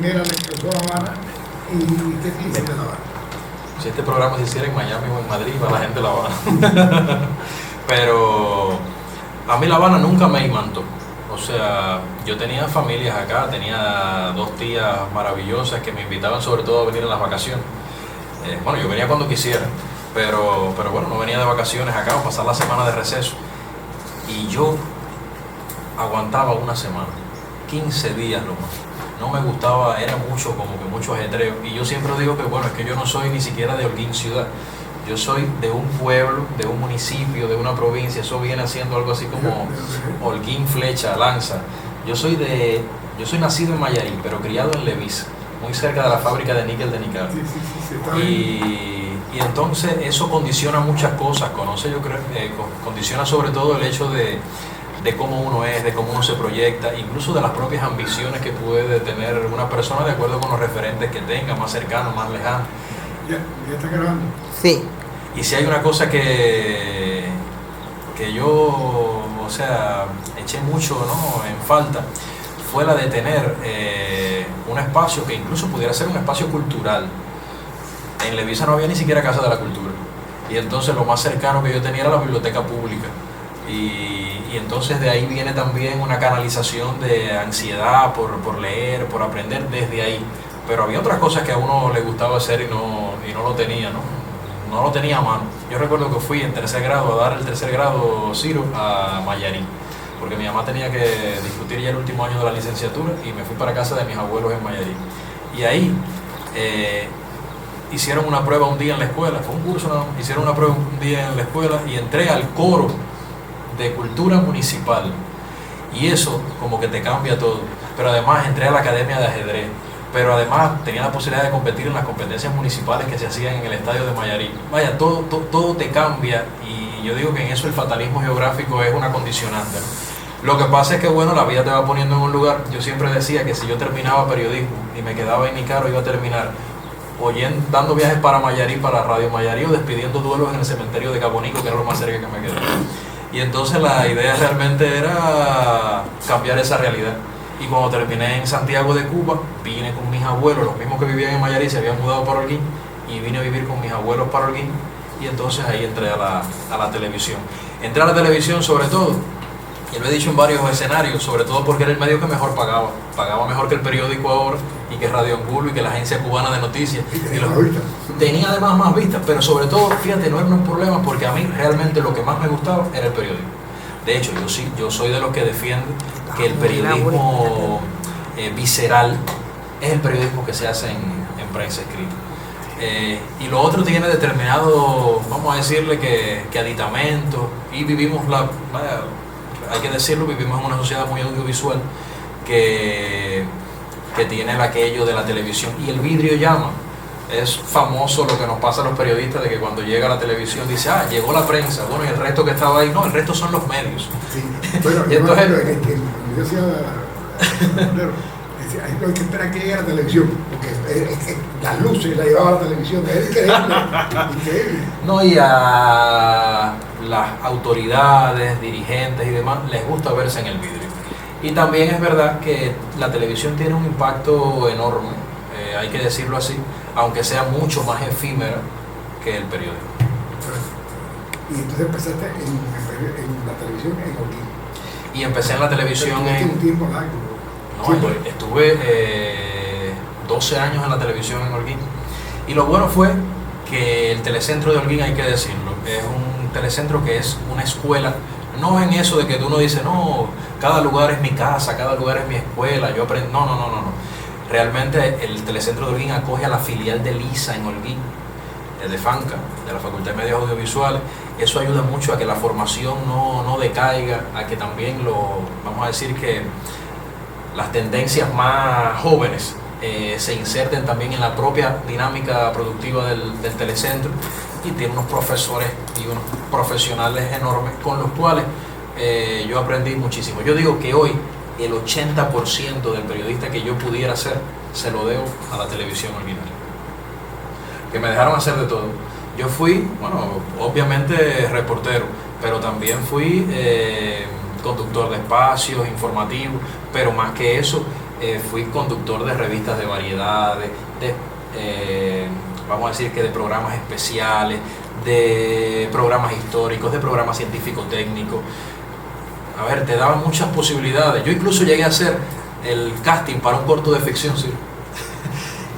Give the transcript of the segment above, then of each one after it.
primera la empezó La Habana y ¿qué piensa de La Habana? Si este programa se hiciera en Miami o en Madrid, va la gente de La Habana. Pero a mí La Habana nunca me imantó. O sea, yo tenía familias acá, tenía 2 tías maravillosas que me invitaban sobre todo a venir en las vacaciones. Bueno, yo venía cuando quisiera, pero bueno, no venía de vacaciones acá a pasar la semana de receso. Y yo aguantaba una semana, 15 días lo más. No me gustaba, era mucho, como que mucho ajetreo. Y yo siempre digo que bueno, es que yo no soy ni siquiera de Holguín ciudad. Yo soy de un pueblo, de un municipio, de una provincia. Eso viene siendo algo así como Holguín, Flecha, Lanza. Yo soy nacido en Mayarí, pero criado en Levis, muy cerca de la fábrica de níquel de Nicaragua. Y entonces eso condiciona muchas cosas. Yo creo, condiciona sobre todo el hecho de cómo uno es, de cómo uno se proyecta, incluso de las propias ambiciones que puede tener una persona de acuerdo con los referentes que tenga, más cercanos, más lejanos. ¿Ya está grabando? Sí. Y si hay una cosa que yo, o sea, eché mucho, ¿no?, en falta, fue la de tener un espacio que incluso pudiera ser un espacio cultural. En Levisa no había ni siquiera Casa de la Cultura. Y entonces lo más cercano que yo tenía era la biblioteca pública. Y entonces de ahí viene también una canalización de ansiedad por leer, por aprender desde ahí. Pero había otras cosas que a uno le gustaba hacer y no lo tenía, ¿no? No lo tenía a mano. Yo recuerdo que fui en 3er grado a dar el 3er grado Ciro a Mayarí, porque mi mamá tenía que discutir ya el último año de la licenciatura y me fui para casa de mis abuelos en Mayarí. Y ahí hicieron una prueba un día en la escuela, fue un curso, ¿no? Hicieron una prueba un día en la escuela y entré al coro de cultura municipal. Y eso como que te cambia todo. Pero además entré a la academia de ajedrez. Pero además tenía la posibilidad de competir en las competencias municipales que se hacían en el estadio de Mayarí. Vaya, todo te cambia y yo digo que en eso el fatalismo geográfico es una condicionante, ¿no? Lo que pasa es que bueno, la vida te va poniendo en un lugar. Yo siempre decía que si yo terminaba periodismo y me quedaba en Nicaragua, iba a terminar dando viajes para Mayarí, para Radio Mayarí, o despidiendo duelos en el cementerio de Cabonico, que era lo más cerca que me quedaba. Y entonces la idea realmente era cambiar esa realidad. Y cuando terminé en Santiago de Cuba, vine con mis abuelos, los mismos que vivían en Mayarí, se habían mudado para Holguín, y vine a vivir con mis abuelos para Holguín, y entonces ahí entré a la televisión. Entré a la televisión sobre todo, y lo he dicho en varios escenarios, sobre todo porque era el medio que mejor pagaba mejor que el periódico ahora, y que Radio Angulo, y que la agencia cubana de noticias. Tenía además más vistas, pero sobre todo, fíjate, no era un problema, porque a mí realmente lo que más me gustaba era el periódico. De hecho, yo soy de los que defiende que el periodismo visceral es el periodismo que se hace en prensa escrita. Y lo otro tiene determinado, vamos a decirle que aditamentos, y vivimos hay que decirlo, vivimos en una sociedad muy audiovisual que tiene aquello de la televisión, y el vidrio llama. Es famoso lo que nos pasa a los periodistas, de que cuando llega la televisión dice, llegó la prensa, bueno, y el resto que estaba ahí, no, el resto son los medios. Sí. Bueno, y entonces, yo decía, hay que esperar que llegue la televisión, porque las luces la llevaba la televisión, es increíble. No, y a las autoridades, dirigentes y demás, les gusta verse en el vidrio. Y también es verdad que la televisión tiene un impacto enorme, hay que decirlo así, aunque sea mucho más efímera que el periódico. Y entonces empezaste en la televisión en Holguín. Y empecé en la televisión en un tiempo largo. No, sí. Estuve 12 años en la televisión en Holguín. Y lo bueno fue que el telecentro de Holguín, hay que decirlo, es un telecentro que es una escuela. No en eso de que uno dice, no, cada lugar es mi casa, cada lugar es mi escuela, yo aprendo. No. Realmente el telecentro de Holguín acoge a la filial de LISA en Holguín, de FANCA, de la Facultad de Medios Audiovisuales. Eso ayuda mucho a que la formación no decaiga, a que también vamos a decir que las tendencias más jóvenes se inserten también en la propia dinámica productiva del telecentro, y tiene unos profesores y unos profesionales enormes con los cuales yo aprendí muchísimo. Yo digo que hoy el 80% del periodista que yo pudiera ser se lo debo a la televisión ordinaria, que me dejaron hacer de todo. Yo fui, bueno, obviamente reportero, pero también fui conductor de espacios informativos, pero más que eso, fui conductor de revistas de variedades, vamos a decir que de programas especiales, de programas históricos, de programas científico-técnicos. A ver, te daban muchas posibilidades. Yo incluso llegué a hacer el casting para un corto de ficción, ¿sí?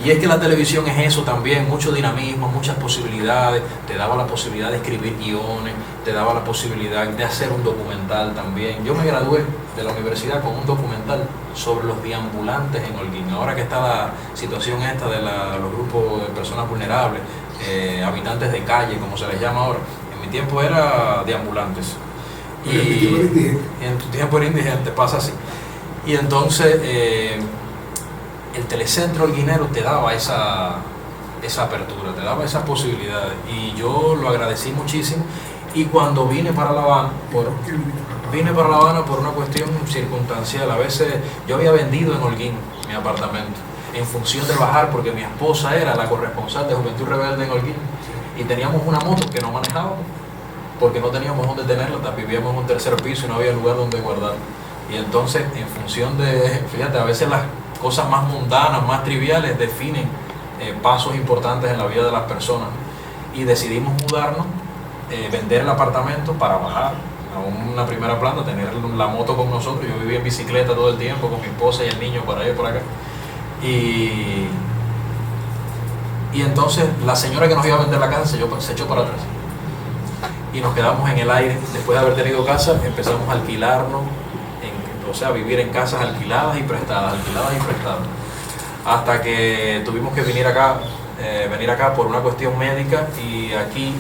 Y es que la televisión es eso también, mucho dinamismo, muchas posibilidades, te daba la posibilidad de escribir guiones, te daba la posibilidad de hacer un documental también. Yo me gradué de la universidad con un documental sobre los deambulantes en Holguín. Ahora que está la situación esta de los grupos de personas vulnerables, habitantes de calle, como se les llama ahora, en mi tiempo era deambulantes. Y en tu tiempo era indigente, pasa así. Y entonces el telecentro holguinero te daba esa apertura, te daba esas posibilidades, y yo lo agradecí muchísimo. Y cuando vine para La Habana, por una cuestión circunstancial. A veces yo había vendido en Holguín mi apartamento en función de bajar, porque mi esposa era la corresponsal de Juventud Rebelde en Holguín, y teníamos una moto que no manejábamos porque no teníamos dónde tenerla, vivíamos en un tercer piso y no había lugar donde guardarla. Y entonces, en función de, fíjate, a veces las cosas más mundanas, más triviales definen pasos importantes en la vida de las personas, y decidimos mudarnos, vender el apartamento para bajar a una primera planta, tener la moto con nosotros. Yo vivía en bicicleta todo el tiempo con mi esposa y el niño por allá y por acá, y entonces la señora que nos iba a vender la casa se echó para atrás y nos quedamos en el aire. Después de haber tenido casa, empezamos a alquilarnos, o sea, vivir en casas alquiladas y prestadas, hasta que tuvimos que venir acá por una cuestión médica. Y aquí,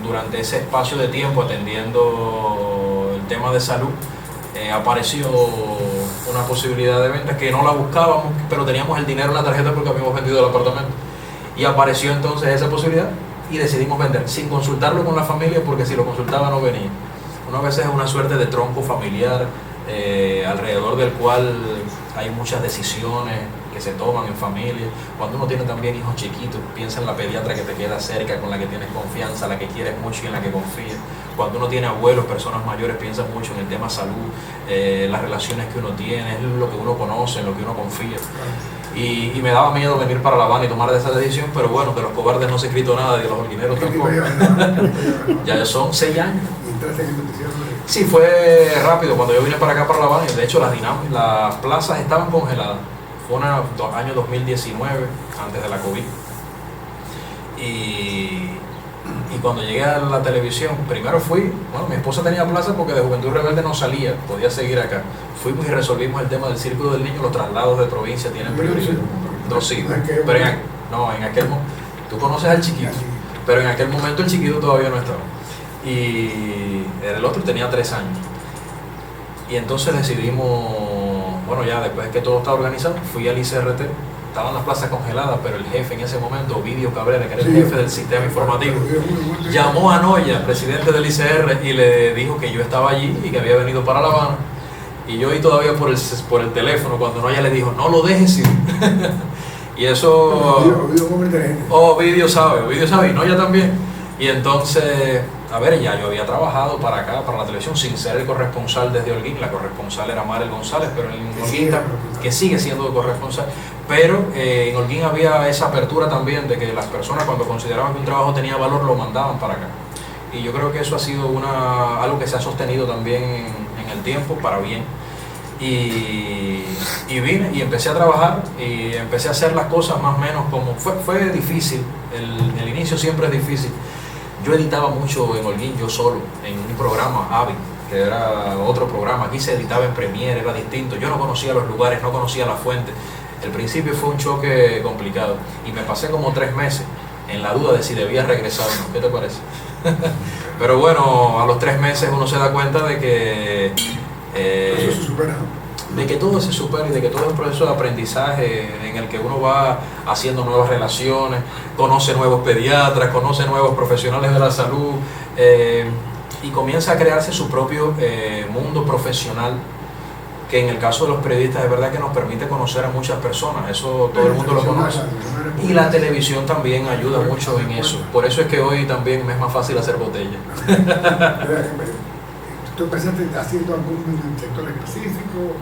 durante ese espacio de tiempo, atendiendo el tema de salud, apareció una posibilidad de venta que no la buscábamos, pero teníamos el dinero en la tarjeta porque habíamos vendido el apartamento, y apareció entonces esa posibilidad y decidimos vender sin consultarlo con la familia, porque si lo consultaba no venía. Una vez es una suerte de tronco familiar alrededor del cual hay muchas decisiones que se toman en familia. Cuando uno tiene también hijos chiquitos, piensa en la pediatra que te queda cerca, con la que tienes confianza, la que quieres mucho y en la que confías. Cuando uno tiene abuelos, personas mayores, piensa mucho en el tema salud, las relaciones que uno tiene, es lo que uno conoce, en lo que uno confía. Y me daba miedo venir para La Habana y tomar esa decisión, pero bueno, de los cobardes no se ha escrito nada, de los holguineros tampoco. Ya son 6 años. Sí, fue rápido cuando yo vine para acá, para La Habana. De hecho, las plazas estaban congeladas. Fue año 2019, antes de la COVID. Y cuando llegué a la televisión, primero mi esposa tenía plaza porque de Juventud Rebelde no salía, podía seguir acá. Fuimos y resolvimos el tema del Círculo del Niño. Los traslados de provincia tienen prioridad. 2 hijos. Pero en aquel momento, tú conoces al chiquito, pero en aquel momento el chiquito todavía no estaba. Y el otro tenía 3 años. Y entonces decidimos, ya después que todo estaba organizado, fui al ICRT. Estaban las plazas congeladas, pero el jefe en ese momento, Ovidio Cabrera, que era el jefe del sistema informativo, llamó a Noya, presidente del ICR, y le dijo que yo estaba allí y que había venido para La Habana. Y yo oí todavía por el teléfono cuando Noya le dijo, no lo dejes ir. Y eso... Ovidio sabe, y Noya también. Y entonces, ya yo había trabajado para acá, para la televisión, sin ser el corresponsal desde Holguín. La corresponsal era Marel González, pero en Holguín, que sigue siendo corresponsal. Pero en Holguín había esa apertura también de que las personas, cuando consideraban que un trabajo tenía valor, lo mandaban para acá. Y yo creo que eso ha sido algo que se ha sostenido también en el tiempo, para bien. Y vine y empecé a trabajar y empecé a hacer las cosas más o menos como... Fue difícil, el inicio siempre es difícil. Yo editaba mucho en Holguín, yo solo, en un programa, AVI, que era otro programa. Aquí se editaba en Premiere, era distinto. Yo no conocía los lugares, no conocía la fuente. El principio fue un choque complicado y me pasé como 3 meses en la duda de si debía regresar o no. ¿Qué te parece? Pero bueno, a los 3 meses uno se da cuenta de que... eso se supera. De que todo se supera y de que todo es un proceso de aprendizaje en el que uno va haciendo nuevas relaciones, conoce nuevos pediatras, conoce nuevos profesionales de la salud, y comienza a crearse su propio mundo profesional, que en el caso de los periodistas es verdad que nos permite conocer a muchas personas. Eso todo el mundo lo conoce, y la televisión también ayuda mucho en eso. Por eso es que hoy también me es más fácil hacer botella. ¿Tú pensaste haciendo algún sector específico?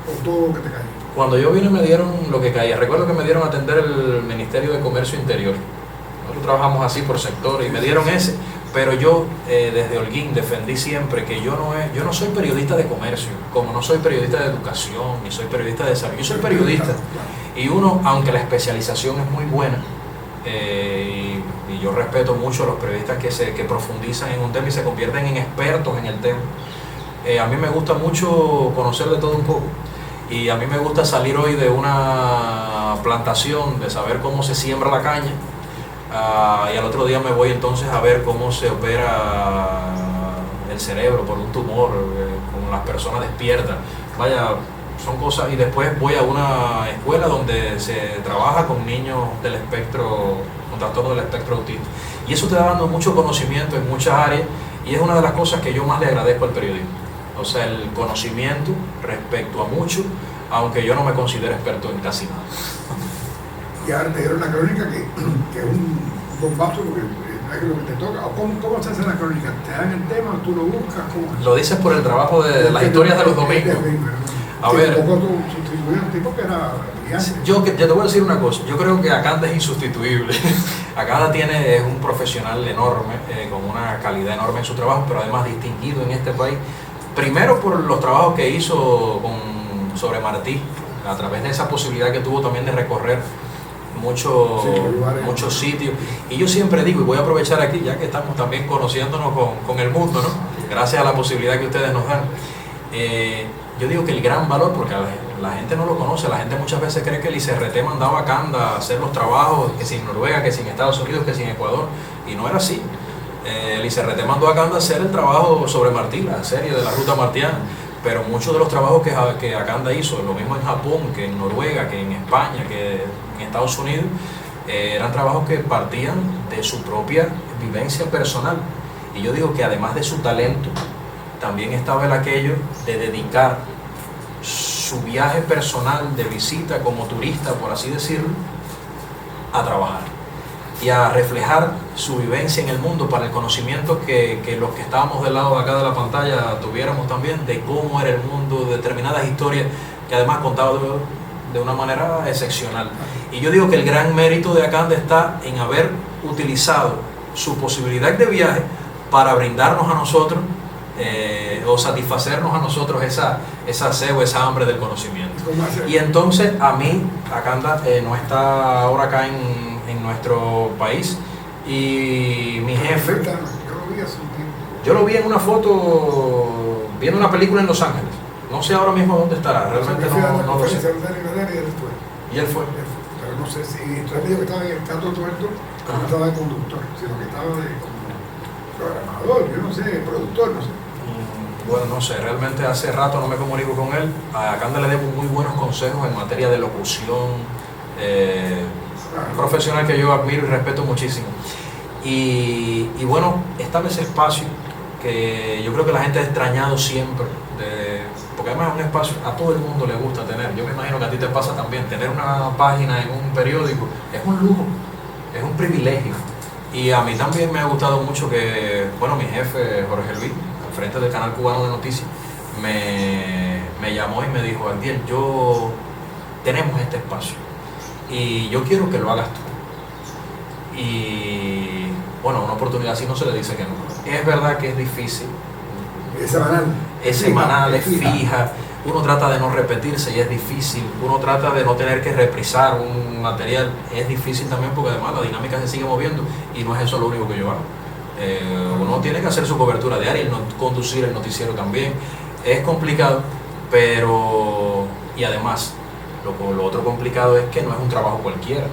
o todo lo que te cae? Cuando yo vine me dieron lo que caía. Recuerdo que me dieron a atender el Ministerio de Comercio Interior. Nosotros trabajamos así por sector y me dieron ese. Pero yo desde Holguín defendí siempre que yo no soy periodista de comercio, como no soy periodista de educación, ni soy periodista de salud. Yo soy periodista. Y uno, aunque la especialización es muy buena, y yo respeto mucho a los periodistas que profundizan en un tema y se convierten en expertos en el tema, a mí me gusta mucho conocer de todo un poco. Y a mí me gusta salir hoy de una plantación, de saber cómo se siembra la caña, y al otro día me voy entonces a ver cómo se opera el cerebro por un tumor, con las personas despiertas. Vaya, son cosas, y después voy a una escuela donde se trabaja con niños del espectro, con trastorno del espectro autista. Y eso te da dando mucho conocimiento en muchas áreas, y es una de las cosas que yo más le agradezco al periodismo. O sea, el conocimiento respecto a mucho, aunque yo no me considero experto en casi nada. Y ahora te dieron la crónica que es un bombazo porque no es lo que te toca. ¿O cómo se hace la crónica? ¿Te dan el tema? ¿Tú lo buscas? ¿Cómo? Lo dices por el trabajo de las historias de los domingos. A ver, sustituir un tipo que era yo te voy a decir una cosa. Yo creo que Acanda es insustituible. Acanda es un profesional enorme, con una calidad enorme en su trabajo, pero además distinguido en este país. Primero por los trabajos que hizo sobre Martí, a través de esa posibilidad que tuvo también de recorrer muchos sitios. Y yo siempre digo, y voy a aprovechar aquí, ya que estamos también conociéndonos con el mundo, ¿no? Gracias a la posibilidad que ustedes nos dan. Yo digo que el gran valor, porque la gente no lo conoce, la gente muchas veces cree que el ICRT mandaba a Acanda a hacer los trabajos, que si en Noruega, que si en Estados Unidos, que si en Ecuador, y no era así. El ICRT mandó a Acanda a hacer el trabajo sobre Martí, la serie de la ruta martiana, pero muchos de los trabajos que Acanda hizo, lo mismo en Japón, que en Noruega, que en España, que en Estados Unidos, eran trabajos que partían de su propia vivencia personal. Y yo digo que además de su talento, también estaba el aquello de dedicar su viaje personal de visita como turista, por así decirlo, a trabajar y a reflejar su vivencia en el mundo para el conocimiento que los que estábamos del lado de acá de la pantalla tuviéramos también de cómo era el mundo, de determinadas historias que además contaba de una manera excepcional. Y yo digo que el gran mérito de Acanda está en haber utilizado su posibilidad de viaje para brindarnos a nosotros o satisfacernos a nosotros esa sed o esa hambre del conocimiento. Y entonces a mí, Acanda no está ahora acá en nuestro país, y mi jefe, yo lo vi en una foto, viendo una película en Los Ángeles, no sé ahora mismo dónde estará, realmente no lo sé. Y él fue. Pero no sé si, entonces me dijo que estaba en el teatro tuerto, pero no estaba de conductor, sino que estaba de programador, yo no sé, productor, no sé. Bueno, no sé, realmente hace rato no me comunico con él. A Acanda le debo muy buenos consejos en materia de locución, un profesional que yo admiro y respeto muchísimo. Y bueno, está en ese espacio que yo creo que la gente ha extrañado siempre, porque además es un espacio a todo el mundo le gusta tener. Yo me imagino que a ti te pasa también, tener una página en un periódico es un lujo, es un privilegio. Y a mí también me ha gustado mucho que, bueno, mi jefe Jorge Luis, al frente del canal cubano de noticias, me llamó y me dijo: Andiel, tenemos este espacio y yo quiero que lo hagas tú. Y bueno, una oportunidad así no se le dice que no. Es verdad que es difícil. Es semanal, es fija. Uno trata de no repetirse y es difícil. Uno trata de no tener que reprisar un material. Es difícil también porque además la dinámica se sigue moviendo y no es eso lo único que yo hago. Uno tiene que hacer su cobertura diaria y conducir el noticiero también. Es complicado, pero... Y además, lo otro complicado es que no es un trabajo cualquiera.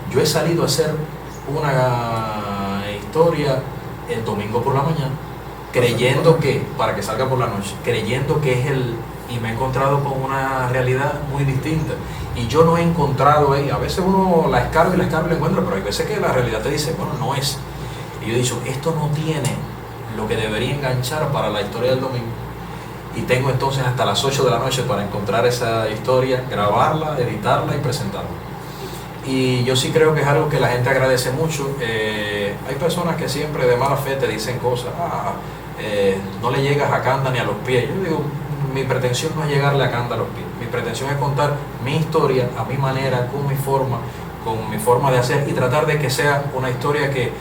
Yo he salido a hacer una historia el domingo por la mañana, creyendo que, para que salga por la noche, creyendo que es y me he encontrado con una realidad muy distinta. Y yo no he encontrado ahí, a veces uno la escarba y la encuentra, pero hay veces que la realidad te dice, bueno, no es. Y yo he dicho, esto no tiene lo que debería enganchar para la historia del domingo. Y tengo entonces hasta las 8 de la noche para encontrar esa historia, grabarla, editarla y presentarla. Y yo sí creo que es algo que la gente agradece mucho. Hay personas que siempre de mala fe te dicen cosas, no le llegas a Acanda ni a los pies. Yo digo, mi pretensión no es llegarle a Canda a los pies. Mi pretensión es contar mi historia a mi manera, con mi forma de hacer, y tratar de que sea una historia que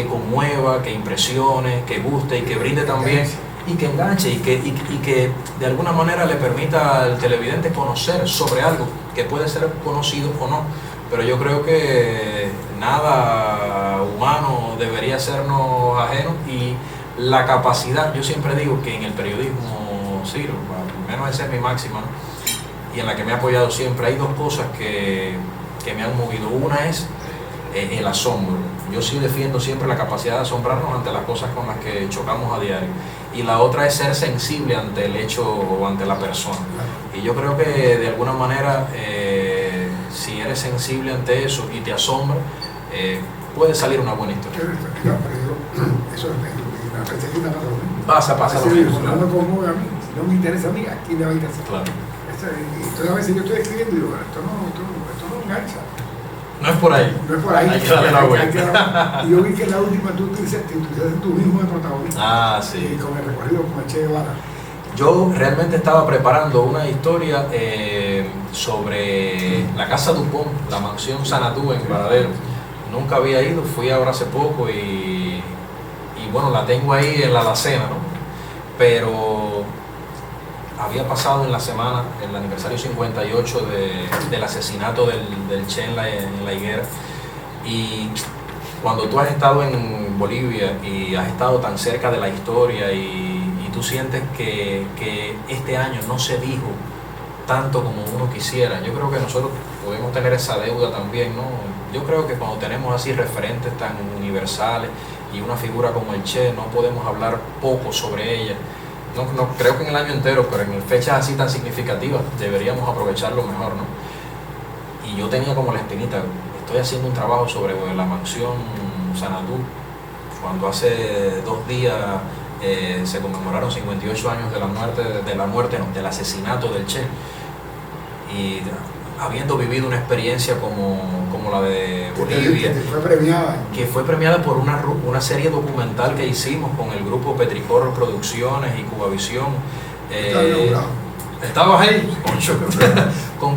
conmueva, que impresione, que guste y que brinde también, y que enganche, y que de alguna manera le permita al televidente conocer sobre algo que puede ser conocido o no. Pero yo creo que nada humano debería sernos ajeno, y la capacidad, yo siempre digo que en el periodismo, Ciro, al menos esa es mi máxima, ¿no? Y en la que me he apoyado siempre, hay dos cosas que me han movido. Una es el asombro. Yo sí defiendo siempre la capacidad de asombrarnos ante las cosas con las que chocamos a diario. Y la otra es ser sensible ante el hecho o ante la persona. Y yo creo que de alguna manera, si eres sensible ante eso y te asombra, puede salir una buena historia. Eso es una perseguida para lo mismo. Pasa lo mismo. No me conmueve a mí, si no me interesa a mí, ¿a quién le va a interesar? Claro. Y entonces a veces yo estoy escribiendo y digo, esto no engancha. No es por ahí. No es por ahí. Hay que darle la vuelta. Y yo vi que la última tú utilizaste tu mismo de protagonista. Ah, sí. Y con el recorrido con el Che Guevara. Yo realmente estaba preparando una historia sobre la Casa Dupont, la mansión Sanatú en Varadero. Nunca había ido, fui ahora hace poco y bueno, la tengo ahí en la alacena, ¿no? Pero había pasado en la semana el aniversario 58 del asesinato del Che en la Higuera, y cuando tú has estado en Bolivia y has estado tan cerca de la historia y tú sientes que este año no se dijo tanto como uno quisiera, yo creo que nosotros podemos tener esa deuda también, ¿no? Yo creo que cuando tenemos así referentes tan universales y una figura como el Che, no podemos hablar poco sobre ella. No creo que en el año entero, pero en fechas así tan significativas deberíamos aprovecharlo mejor, ¿no? Y yo tenía como la espinita, estoy haciendo un trabajo sobre la mansión Sanatú, cuando hace 2 días se conmemoraron 58 años del asesinato del Che, y habiendo vivido una experiencia como la de Bolivia, que fue premiada por una serie documental que hicimos con el grupo Petricorro Producciones y Cubavisión. Estabas ahí,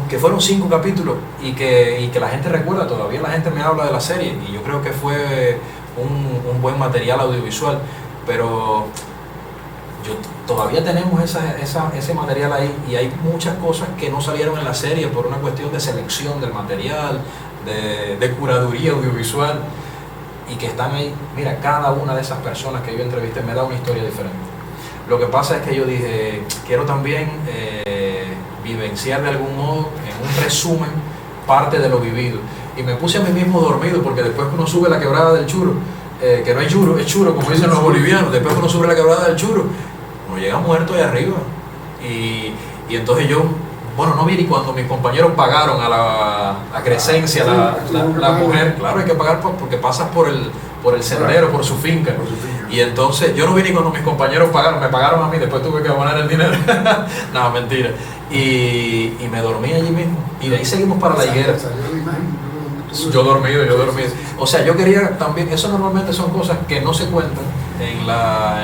que fueron 5 capítulos y que la gente recuerda, todavía la gente me habla de la serie, y yo creo que fue un buen material audiovisual, pero todavía tenemos ese material ahí, y hay muchas cosas que no salieron en la serie por una cuestión de selección del material, de curaduría audiovisual, y que están ahí. Mira, cada una de esas personas que yo entrevisté me da una historia diferente. Lo que pasa es que yo dije, quiero también vivenciar de algún modo, en un resumen, parte de lo vivido, y me puse a mí mismo dormido, porque después que uno sube la quebrada del Churo, que no hay churo, es churo como dicen los bolivianos, después que uno sube la quebrada del Churo, uno llega muerto ahí arriba, y entonces yo, bueno, no vi ni cuando mis compañeros pagaron a la Crescencia, la mujer, claro, hay que pagar porque pasas por el sendero, por su finca, y entonces yo no vi ni cuando mis compañeros pagaron, me pagaron a mí, después tuve que abonar el dinero. No, mentira, y me dormí allí mismo, y de ahí seguimos para la Higuera. Yo dormido. O sea, yo quería también, eso normalmente son cosas que no se cuentan en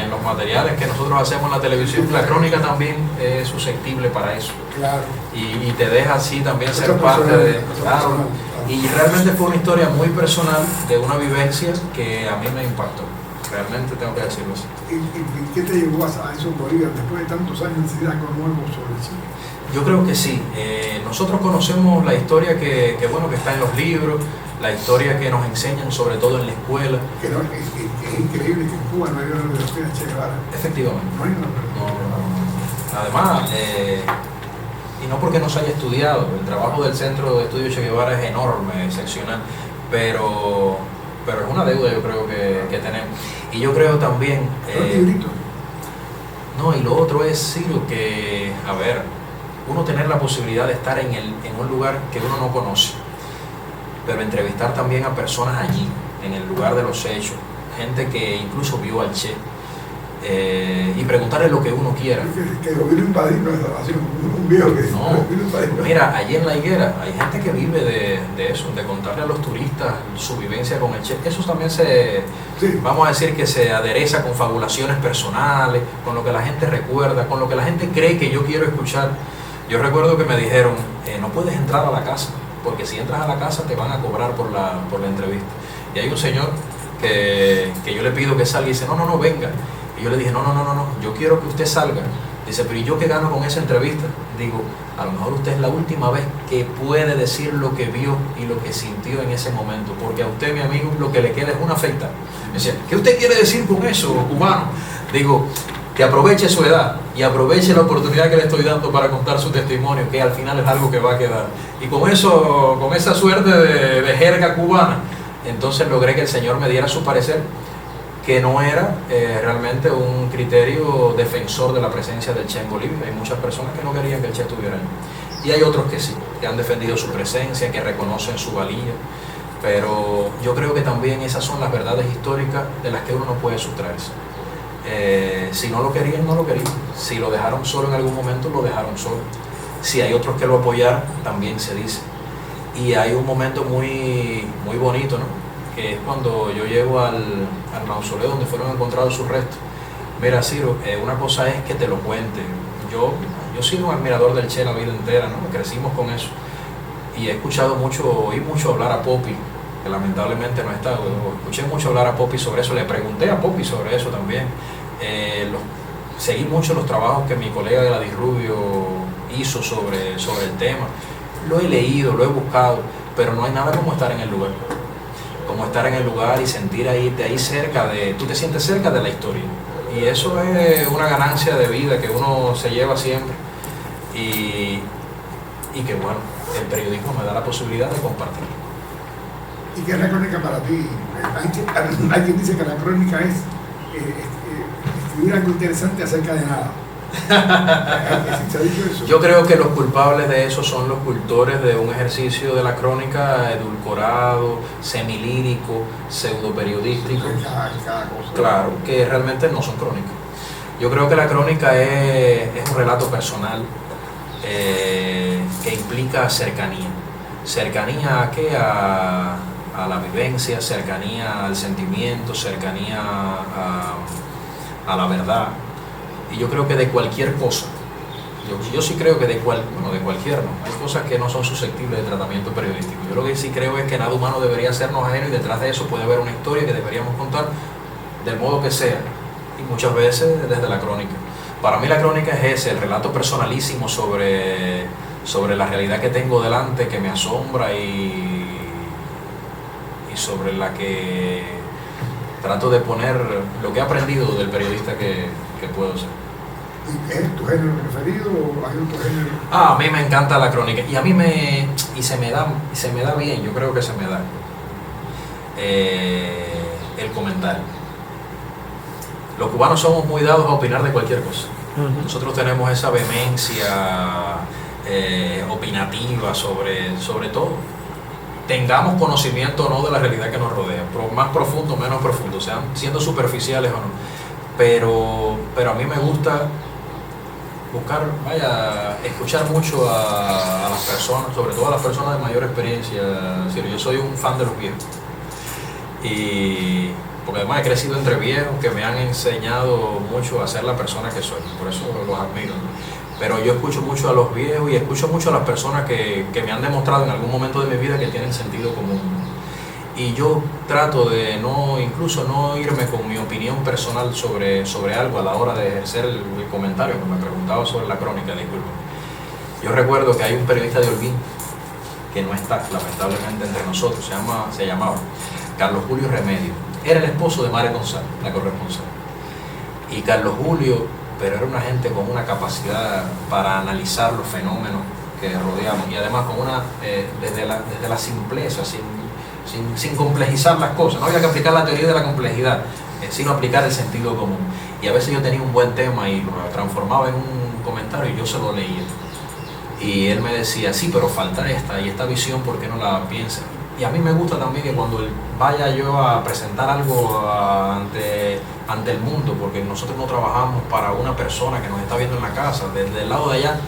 los materiales que nosotros hacemos en la televisión. La crónica también es susceptible para eso. Claro. Y te deja así también ser parte de... Claro. Y realmente fue una historia muy personal de una vivencia que a mí me impactó. Realmente tengo que decirlo así. ¿Y qué te llevó a eso en Bolivia después de tantos años de algo nuevo sobre Chile? Yo creo que sí. Nosotros conocemos la historia que está en los libros, la historia que nos enseñan sobre todo en la escuela. Es increíble que en Cuba no haya una universidad de Che Guevara. Efectivamente. No hay una universidad. Además, y no porque no se haya estudiado, el trabajo del Centro de Estudio Che Guevara es enorme, excepcional, pero es una deuda, yo creo que tenemos. Y yo creo también... no, y lo otro es, Ciro, que, a ver, uno tener la posibilidad de estar en un lugar que uno no conoce, pero entrevistar también a personas allí, en el lugar de los hechos, gente que incluso vio al Che, y preguntarle lo que uno quiera. Que lo vino a invadir, no es así un viejo que No, vino a invadir. mira, allí en La Higuera hay gente que vive de eso, de contarle a los turistas su vivencia con el chef. Eso también vamos a decir que se adereza con fabulaciones personales, con lo que la gente recuerda, con lo que la gente cree que yo quiero escuchar. Yo recuerdo que me dijeron, no puedes entrar a la casa, porque si entras a la casa te van a cobrar por la entrevista. Y hay un señor que yo le pido que salga y dice, no, venga. Y yo le dije, no, yo quiero que usted salga. Dice, pero ¿y yo qué gano con esa entrevista? Digo, a lo mejor usted es la última vez que puede decir lo que vio y lo que sintió en ese momento, porque a usted, mi amigo, lo que le queda es una afecta. Me decía, ¿qué usted quiere decir con eso, cubano? Digo, que aproveche su edad y aproveche la oportunidad que le estoy dando para contar su testimonio, que al final es algo que va a quedar. Y con eso, con esa suerte de jerga cubana, entonces logré que el Señor me diera su parecer, que no era realmente un criterio defensor de la presencia del Che en Bolivia. Hay muchas personas que no querían que el Che estuviera ahí. Y hay otros que sí, que han defendido su presencia, que reconocen su valía. Pero yo creo que también esas son las verdades históricas de las que uno no puede sustraerse. Si no lo querían, no lo querían. Si lo dejaron solo en algún momento, lo dejaron solo. Si hay otros que lo apoyaron, también se dice. Y hay un momento muy bonito, ¿no? Que es cuando yo llego al mausoleo donde fueron encontrados sus restos. Mira, Ciro, una cosa es que te lo cuente. Yo he sido un admirador del Che la vida entera, ¿no? Crecimos con eso. Y he escuchado oí mucho hablar a Popi, que lamentablemente no está. Escuché mucho hablar a Popi sobre eso. Le pregunté a Popi sobre eso también. Seguí mucho los trabajos que mi colega Gladys Rubio hizo sobre el tema. Lo he leído, lo he buscado, pero no hay nada como estar en el lugar. Como estar en el lugar y sentir ahí cerca tú te sientes cerca de la historia. Y eso es una ganancia de vida que uno se lleva siempre. Y que bueno, el periodismo me da la posibilidad de compartir. ¿Y qué es la crónica para ti? Hay quien dice que la crónica es escribir algo interesante acerca de nada. ¿Se ha dicho eso? Yo creo que los culpables de eso son los cultores de un ejercicio de la crónica edulcorado, semilírico, pseudoperiodístico. Cada cosa. Claro, que realmente no son crónicas. Yo creo que la crónica es un relato personal que implica cercanía. ¿Cercanía a qué? A la vivencia, cercanía al sentimiento, cercanía a la verdad. Y yo creo que de cualquier cosa, yo sí creo que de cualquier, no, hay cosas que no son susceptibles de tratamiento periodístico. Yo lo que sí creo es que nada humano debería sernos ajeno y detrás de eso puede haber una historia que deberíamos contar del modo que sea, y muchas veces desde la crónica. Para mí la crónica es ese, el relato personalísimo sobre la realidad que tengo delante, que me asombra y sobre la que trato de poner lo que he aprendido del periodista que puedo ser. ¿Y es tu género preferido o hay otro género? A mí me encanta la crónica y a mí se me da bien, yo creo que se me da el comentario. Los cubanos somos muy dados a opinar de cualquier cosa. Nosotros tenemos esa vehemencia opinativa sobre todo. Tengamos conocimiento o no de la realidad que nos rodea, más profundo o menos profundo, sean siendo superficiales o no. Pero a mí me gusta escuchar mucho a las personas, sobre todo a las personas de mayor experiencia. Es decir, yo soy un fan de los viejos. Porque además he crecido entre viejos que me han enseñado mucho a ser la persona que soy, por eso los admiro, ¿no? Pero yo escucho mucho a los viejos y escucho mucho a las personas que me han demostrado en algún momento de mi vida que tienen sentido común. Y yo trato de incluso no irme con mi opinión personal sobre algo a la hora de ejercer el comentario, que me preguntaba sobre la crónica, disculpen. Yo recuerdo que hay un periodista de Holguín que no está lamentablemente entre nosotros, se llamaba Carlos Julio Remedio. Era el esposo de Mare González, la corresponsal. Y Carlos Julio, pero era una gente con una capacidad para analizar los fenómenos que rodeamos y además con desde la simpleza, sin complejizar las cosas. No había que aplicar la teoría de la complejidad, sino aplicar el sentido común. Y a veces yo tenía un buen tema y lo transformaba en un comentario y yo se lo leía. Y él me decía, sí, pero falta esta visión, ¿por qué no la piensas? Y a mí me gusta también que cuando vaya yo a presentar algo ante ante el mundo, porque nosotros no trabajamos para una persona que nos está viendo en la casa. Desde el lado de allá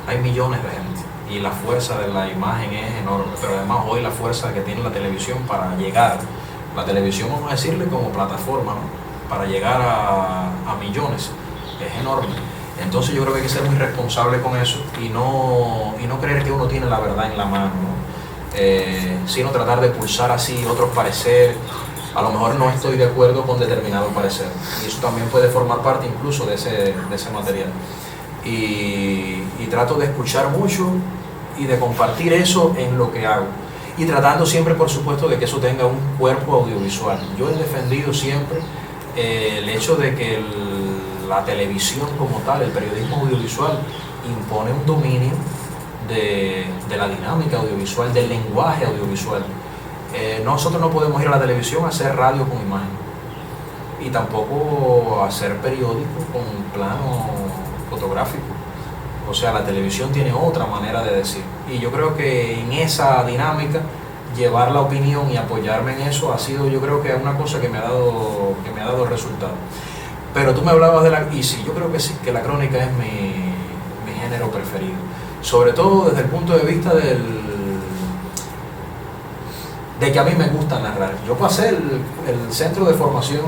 hay millones de gente y la fuerza de la imagen es enorme, pero además hoy la fuerza que tiene la televisión para llegar, la televisión vamos a decirle como plataforma, ¿no?, para llegar a millones, es enorme. Entonces yo creo que hay que ser muy responsable con eso y no creer que uno tiene la verdad en la mano, ¿no? Sino tratar de pulsar así otros pareceres. A lo mejor no estoy de acuerdo con determinado parecer y eso también puede formar parte incluso de ese material. Y trato de escuchar mucho y de compartir eso en lo que hago. Y tratando siempre, por supuesto, de que eso tenga un cuerpo audiovisual. Yo he defendido siempre el hecho de que la televisión como tal, el periodismo audiovisual, impone un dominio de la dinámica audiovisual, del lenguaje audiovisual. Nosotros no podemos ir a la televisión a hacer radio con imagen y tampoco hacer periódico con plano fotográfico. O sea, la televisión tiene otra manera de decir y yo creo que en esa dinámica llevar la opinión y apoyarme en eso ha sido, yo creo que una cosa que me ha dado resultado. Pero tú me hablabas y sí, yo creo que sí, que la crónica es mi género preferido, sobre todo desde el punto de vista de que a mí me gusta narrar. Yo pasé el centro de formación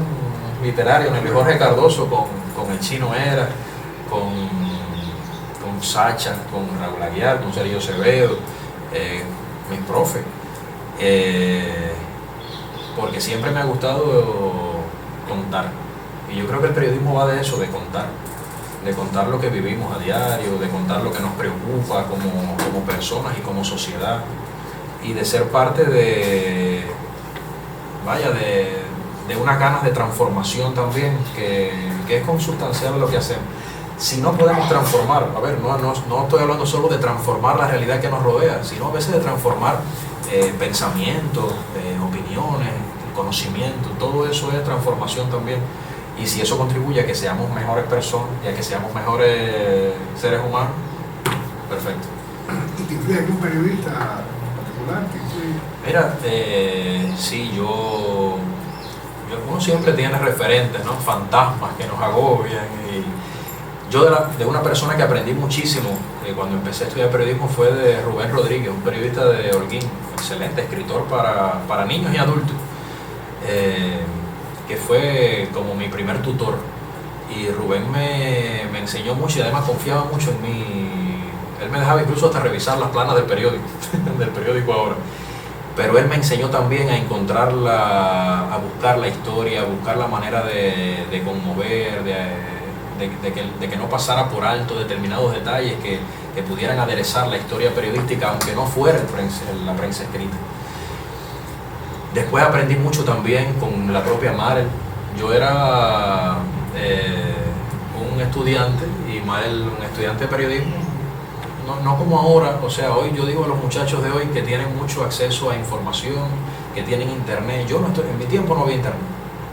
literaria en el Jorge Cardoso con el Chino Era, con Sacha, con Raúl Aguiar, con Sergio Acevedo, mis profes, porque siempre me ha gustado contar. Y yo creo que el periodismo va de eso, de contar lo que vivimos a diario, de contar lo que nos preocupa como personas y como sociedad, y de ser parte de unas ganas de transformación también, que es consustancial a lo que hacemos. Si no podemos transformar, no estoy hablando solo de transformar la realidad que nos rodea, sino a veces de transformar pensamientos, opiniones, conocimiento, todo eso es transformación también. Y si eso contribuye a que seamos mejores personas y a que seamos mejores seres humanos, perfecto. ¿Y te influye algún periodista particular? Mira, sí, uno siempre tiene referentes, ¿no?, fantasmas que nos agobian. Y yo de una persona que aprendí muchísimo cuando empecé a estudiar periodismo fue de Rubén Rodríguez, un periodista de Holguín, excelente escritor para niños y adultos. Que fue como mi primer tutor, y Rubén me enseñó mucho y además confiaba mucho en mí. Él me dejaba incluso hasta revisar las planas del periódico, del periódico Ahora, pero él me enseñó también a a buscar la historia, a buscar la manera de conmover, de que no pasara por alto determinados detalles que pudieran aderezar la historia periodística, aunque no fuera la prensa escrita. Después aprendí mucho también con la propia Marel. Yo era un estudiante, y Marel un estudiante de periodismo, no como ahora. O sea, hoy yo digo a los muchachos de hoy que tienen mucho acceso a información, que tienen internet. En mi tiempo no había internet.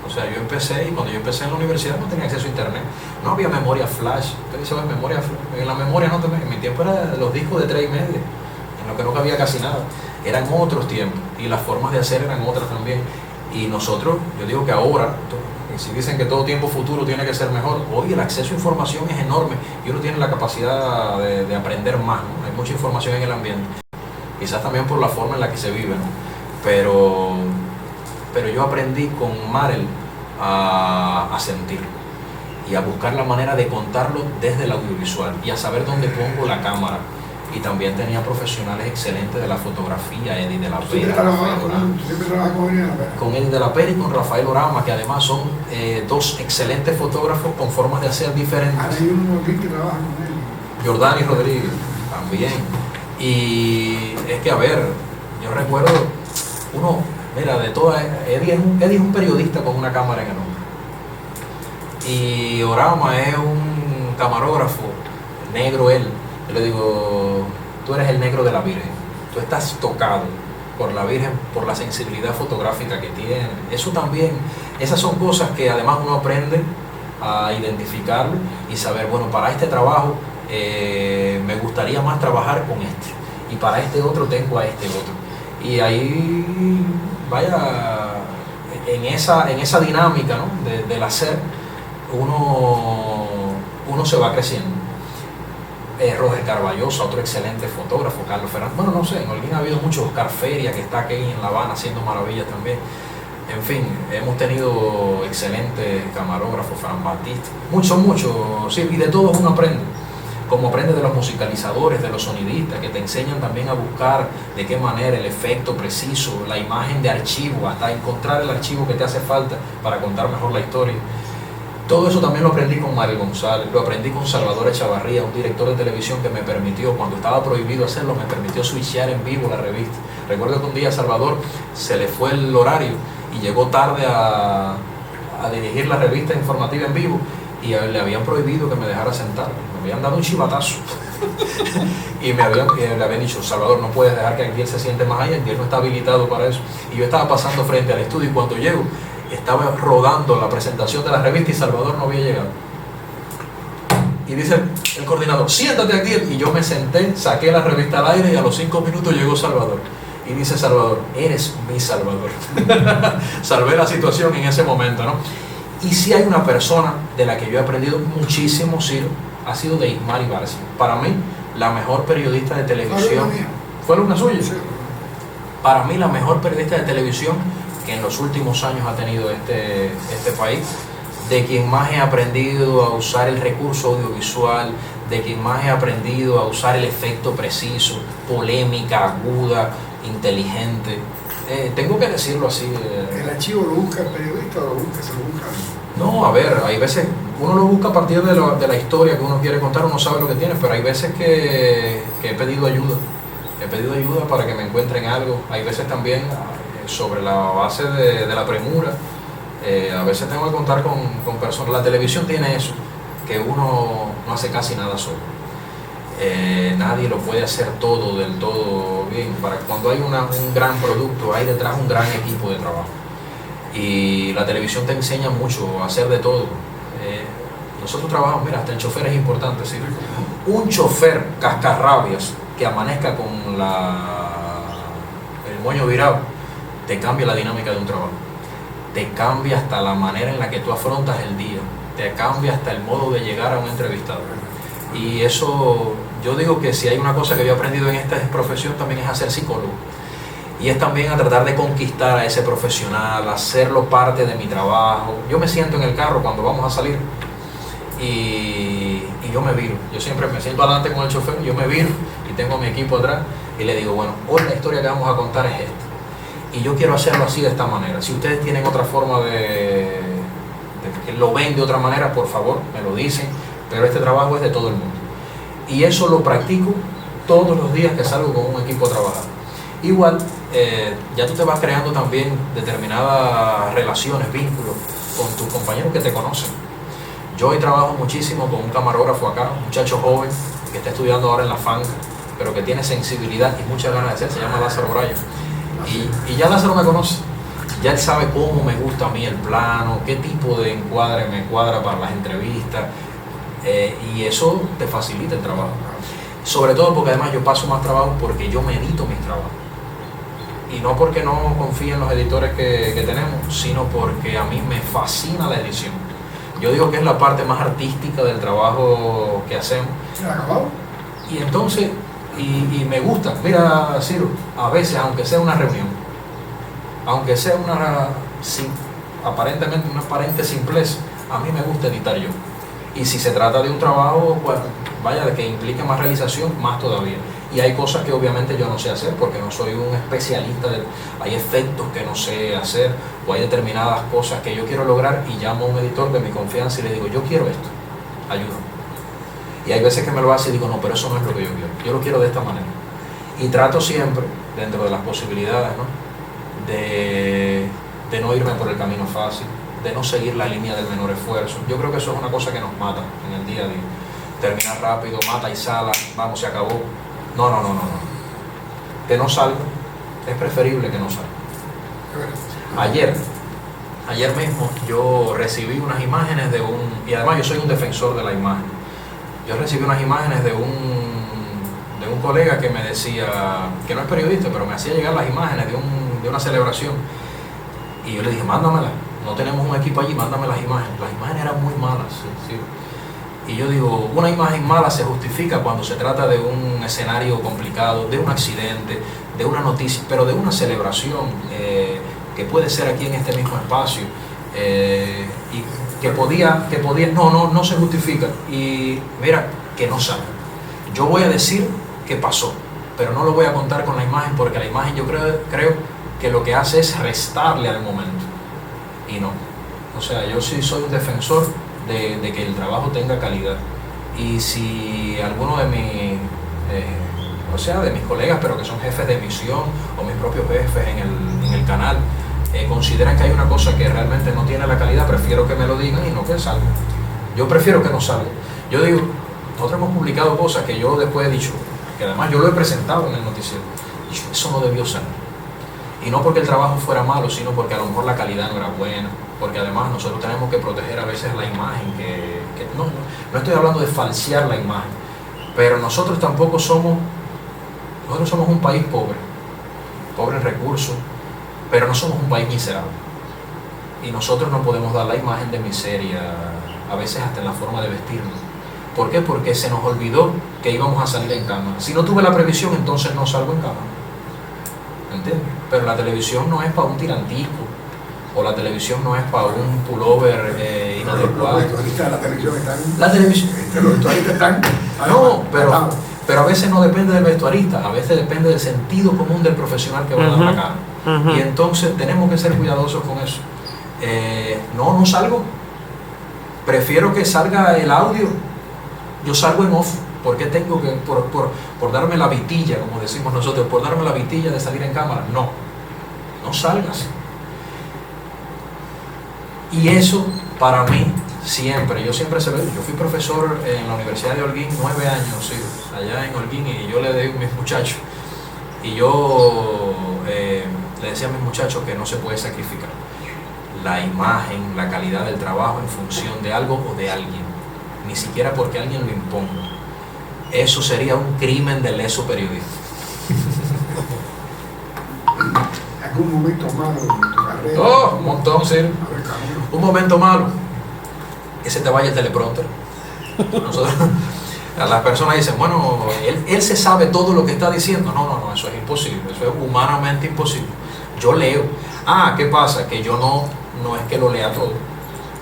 O sea, yo empecé, y cuando yo empecé en la universidad no tenía acceso a internet. No había memoria flash. Ustedes saben, memoria flash. En la memoria en mi tiempo eran los discos de 3,5, en lo que no cabía casi nada. Eran otros tiempos y las formas de hacer eran otras también. Y nosotros, yo digo que ahora, si dicen que todo tiempo futuro tiene que ser mejor, hoy el acceso a información es enorme y uno tiene la capacidad de aprender más, ¿no? Hay mucha información en el ambiente, quizás también por la forma en la que se vive, ¿no? Pero yo aprendí con Marel a sentir y a buscar la manera de contarlo desde el audiovisual y a saber dónde pongo la cámara. Y también tenía profesionales excelentes de la fotografía, Eddie de la Pera. ¿Siempre trabajas con Eddie de la Pera? Con Eddie de la Pera y con Rafael Orama, que además son dos excelentes fotógrafos con formas de hacer diferentes. Ahora hay uno aquí que trabaja con él. Jordani Rodríguez, también. Y es que, a ver, yo recuerdo, de todas, Eddie es un periodista con una cámara en el hombro. Y Orama es un camarógrafo, negro él. Yo le digo, tú eres el negro de la Virgen, tú estás tocado por la Virgen, por la sensibilidad fotográfica que tiene. Eso también, esas son cosas que además uno aprende a identificarlo y saber, bueno, para este trabajo me gustaría más trabajar con este, y para este otro tengo a este otro. Y ahí, en esa dinámica, ¿no? Del hacer, uno se va creciendo. Roger Carballosa, otro excelente fotógrafo, Carlos Fernández, bueno, no sé, en Holguín ha habido mucho, Oscar Feria, que está aquí en La Habana haciendo maravillas también. En fin, hemos tenido excelentes camarógrafos, Fran Batista, muchos, sí, y de todos uno aprende. Como aprende de los musicalizadores, de los sonidistas, que te enseñan también a buscar de qué manera el efecto preciso, la imagen de archivo, hasta encontrar el archivo que te hace falta para contar mejor la historia. Todo eso también lo aprendí con Mario González, lo aprendí con Salvador Echavarría, un director de televisión que me permitió, cuando estaba prohibido hacerlo, me permitió switchear en vivo la revista. Recuerdo que un día a Salvador se le fue el horario y llegó tarde a dirigir la revista informativa en vivo, y le habían prohibido que me dejara sentar, me habían dado un chivatazo y le habían dicho: Salvador, no puedes dejar que Anguiel se siente más allá, Anguiel no está habilitado para eso. Y yo estaba pasando frente al estudio, y cuando llego estaba rodando la presentación de la revista y Salvador no había llegado. Y dice el coordinador: siéntate, Anguiel. Y yo me senté, saqué la revista al aire, y a los 5 minutos llegó Salvador. Y dice Salvador: eres mi Salvador. Salvé la situación en ese momento, ¿no? Y si hay una persona de la que yo he aprendido muchísimo, Ciro, ha sido de Ismari Barcia. Para mí, la mejor periodista de televisión. ¿Fue alumna suya? Sí. Para mí, la mejor periodista de televisión que en los últimos años ha tenido este país, de quien más he aprendido a usar el recurso audiovisual, de quien más he aprendido a usar el efecto preciso, polémica, aguda, inteligente. Tengo que decirlo así. ¿El archivo lo busca el periodista o se lo busca? No, a ver, hay veces uno lo busca a partir de la historia que uno quiere contar, uno sabe lo que tiene, pero hay veces que he pedido ayuda. He pedido ayuda para que me encuentren algo. Hay veces también sobre la base de la premura. A veces tengo que contar con personas. La televisión tiene eso, que uno no hace casi nada solo. Nadie lo puede hacer todo del todo bien. Cuando hay un gran producto, hay detrás un gran equipo de trabajo. Y la televisión te enseña mucho a hacer de todo. Nosotros trabajamos, mira, hasta el chofer es importante, ¿sí? Un chofer cascarrabias que amanezca con el moño virado, te cambia la dinámica de un trabajo. Te cambia hasta la manera en la que tú afrontas el día. Te cambia hasta el modo de llegar a un entrevistador. Y eso, yo digo que si hay una cosa que yo he aprendido en esta profesión también es a ser psicólogo. Y es también a tratar de conquistar a ese profesional, hacerlo parte de mi trabajo. Yo me siento en el carro cuando vamos a salir y yo me viro. Yo siempre me siento adelante con el chofer, yo me viro y tengo a mi equipo atrás y le digo: bueno, hoy la historia que vamos a contar es esta. Y yo quiero hacerlo así, de esta manera. Si ustedes tienen otra forma de que lo ven de otra manera, por favor, me lo dicen. Pero este trabajo es de todo el mundo. Y eso lo practico todos los días que salgo con un equipo a trabajar. Igual, ya tú te vas creando también determinadas relaciones, vínculos con tus compañeros que te conocen. Yo hoy trabajo muchísimo con un camarógrafo acá, un muchacho joven que está estudiando ahora en la FANCA, pero que tiene sensibilidad y muchas ganas de hacer, se llama Lázaro Bryan. Y ya Lázaro me conoce. Ya él sabe cómo me gusta a mí el plano, qué tipo de encuadre me cuadra para las entrevistas. Y eso te facilita el trabajo. Sobre todo porque además yo paso más trabajo porque yo medito mis trabajos. Y no porque no confíe en los editores que tenemos, sino porque a mí me fascina la edición. Yo digo que es la parte más artística del trabajo que hacemos. Y entonces, y me gusta. Mira, Ciro, a veces, aunque sea una reunión, aunque sea aparentemente una aparente simpleza, a mí me gusta editar yo. Y si se trata de un trabajo, pues vaya, de que implique más realización, más todavía. Y hay cosas que obviamente yo no sé hacer porque no soy un especialista. Hay efectos que no sé hacer o hay determinadas cosas que yo quiero lograr y llamo a un editor de mi confianza y le digo: yo quiero esto, ayúdame. Y hay veces que me lo hace y digo: no, pero eso no es lo que yo quiero, yo lo quiero de esta manera. Y trato siempre, dentro de las posibilidades, ¿no?, de no irme por el camino fácil, de no seguir la línea del menor esfuerzo. Yo creo que eso es una cosa que nos mata en el día a día. Terminar rápido, mata y sala, vamos, se acabó. No. Que no salga, es preferible que no salga. Ayer mismo yo recibí unas imágenes y además yo soy un defensor de la imagen. Yo recibí unas imágenes de un colega que me decía, que no es periodista, pero me hacía llegar las imágenes de una celebración. Y yo le dije, mándamela, no tenemos un equipo allí, mándame las imágenes. Las imágenes eran muy malas, ¿sí? Y yo digo, una imagen mala se justifica cuando se trata de un escenario complicado, de un accidente, de una noticia, pero de una celebración que puede ser aquí en este mismo espacio, y que podía, no se justifica. Y mira, que no sale. Yo voy a decir que pasó, pero no lo voy a contar con la imagen, porque la imagen yo creo que lo que hace es restarle al momento, y no. O sea, yo sí soy un defensor de que el trabajo tenga calidad. Y si alguno de mis de mis colegas, pero que son jefes de emisión, o mis propios jefes en el canal, consideran que hay una cosa que realmente no tiene la calidad, prefiero que me lo digan y no que salga. Yo prefiero que no salga. Yo digo, nosotros hemos publicado cosas que yo después he dicho, que además yo lo he presentado en el noticiero, he dicho, eso no debió ser. Y no porque el trabajo fuera malo, sino porque a lo mejor la calidad no era buena, porque además nosotros tenemos que proteger a veces la imagen, no estoy hablando de falsear la imagen, pero nosotros somos un país pobre en recursos, pero no somos un país miserable. Y nosotros no podemos dar la imagen de miseria, a veces hasta en la forma de vestirnos. ¿Por qué? Porque se nos olvidó que íbamos a salir en cámara. Si no tuve la previsión, entonces no salgo en cámara. ¿Entiendes? Pero la televisión no es para un tirantisco, o la televisión no es para un pullover inadecuado. Los vestuaristas de la televisión están... La televisión... Los vestuaristas están... No, pero a veces no depende del vestuarista, a veces depende del sentido común del profesional que va a dar la cara. Y entonces tenemos que ser cuidadosos con eso. No salgo. Prefiero que salga el audio. Yo salgo en off. ¿Por qué tengo que, por darme la vitilla, como decimos nosotros, por darme la vitilla de salir en cámara? No salgas. Y eso para mí siempre, yo siempre se lo digo. Yo fui profesor en la Universidad de Holguín 9 años, sí, allá en Holguín, y yo le digo a mis muchachos, y yo le decía a mis muchachos que no se puede sacrificar la imagen, la calidad del trabajo en función de algo o de alguien, ni siquiera porque alguien lo imponga. Eso sería un crimen de leso periodista. ¿Algún momento malo en tu carrera? Oh, un montón, sí. Un momento malo, que se te vaya el teleprompter. Nosotros, las personas dicen, bueno, él se sabe todo lo que está diciendo. No, eso es imposible, eso es humanamente imposible. Yo leo. ¿Qué pasa? Que yo no es que lo lea todo.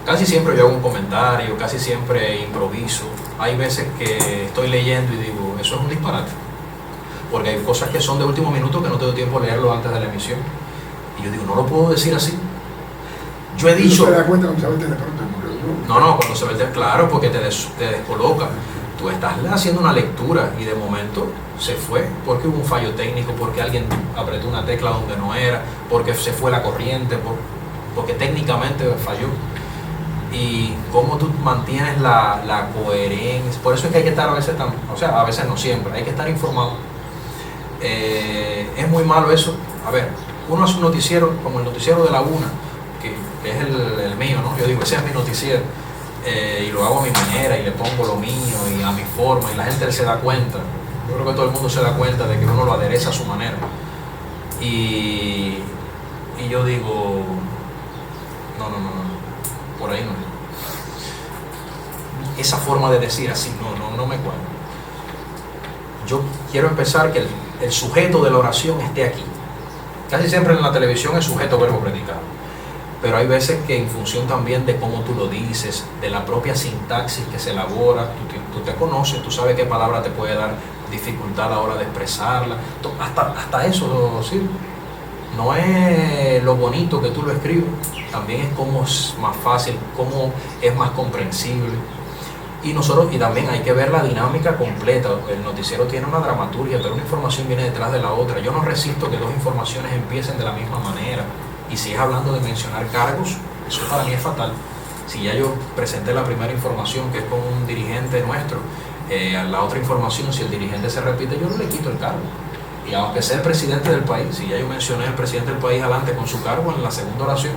Casi siempre yo hago un comentario, casi siempre improviso. Hay veces que estoy leyendo y digo, eso es un disparate. Porque hay cosas que son de último minuto que no tengo tiempo de leerlo antes de la emisión. Y yo digo, no lo puedo decir así. Yo he dicho... ¿No se da cuenta cuando se ve el teleprompter? No, cuando se ve el teleprompter, claro, porque te descoloca. Tú estás haciendo una lectura y de momento se fue porque hubo un fallo técnico, porque alguien apretó una tecla donde no era, porque se fue la corriente, porque técnicamente falló. Y cómo tú mantienes la coherencia. Por eso es que hay que estar a veces no siempre, hay que estar informado. Es muy malo eso. A ver, uno hace un noticiero como el noticiero de la Una, que es el mío, ¿no? Yo digo, ese es mi noticiero, y lo hago a mi manera y le pongo lo mío y a mi forma, y la gente se da cuenta. Yo creo que todo el mundo se da cuenta de que uno lo adereza a su manera. Y yo digo, no, por ahí no. Esa forma de decir así no me cuadra. Yo quiero empezar que el sujeto de la oración esté aquí. Casi siempre en la televisión es sujeto, verbo, predicado. Pero hay veces que en función también de cómo tú lo dices, de la propia sintaxis que se elabora, tú te conoces, tú sabes qué palabra te puede dar dificultad a la hora de expresarla. Hasta eso, sí. No es lo bonito que tú lo escribes, también es cómo es más fácil, cómo es más comprensible. Y también hay que ver la dinámica completa. El noticiero tiene una dramaturgia, pero una información viene detrás de la otra. Yo no resisto que dos informaciones empiecen de la misma manera. Y si es hablando de mencionar cargos, eso para mí es fatal. Si ya yo presenté la primera información, que es con un dirigente nuestro, a la otra información, si el dirigente se repite, yo no le quito el cargo. Y aunque sea el presidente del país, si ya yo mencioné al presidente del país adelante con su cargo en la segunda oración,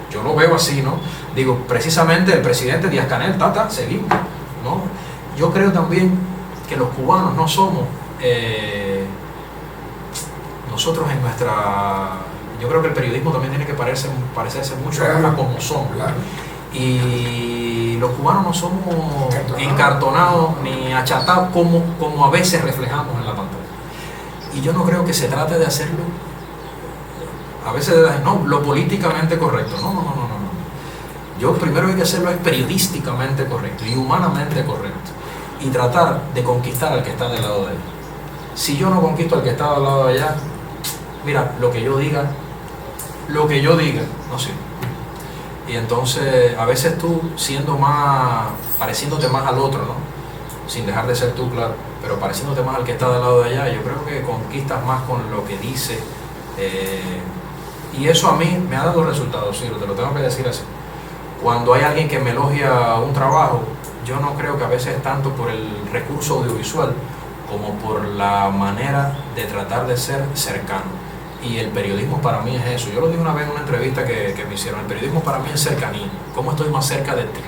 yo lo veo así, ¿no? Digo, precisamente el presidente Díaz-Canel, seguimos, ¿no? Yo creo también que los cubanos no somos, nosotros en nuestra yo creo que el periodismo también tiene que parecerse mucho Claro. a como son. Claro. Y los cubanos no somos encartonados ni achatados como a veces reflejamos en la pantalla. Y yo no creo que se trate de hacerlo, a veces no, lo políticamente correcto. No. Yo primero hay que hacerlo es periodísticamente correcto y humanamente correcto. Y tratar de conquistar al que está del lado de él. Si yo no conquisto al que está del lado de allá, mira, lo que yo diga, no sirve. Y entonces, a veces tú pareciéndote más al otro, ¿no? Sin dejar de ser tú, claro, pero pareciéndote más al que está del lado de allá, yo creo que conquistas más con lo que dice. Y eso a mí me ha dado resultados, sí, te lo tengo que decir así. Cuando hay alguien que me elogia un trabajo, yo no creo que a veces tanto por el recurso audiovisual como por la manera de tratar de ser cercano. Y el periodismo para mí es eso. Yo lo dije una vez en una entrevista que me hicieron. El periodismo para mí es cercanía. ¿Cómo estoy más cerca de ti?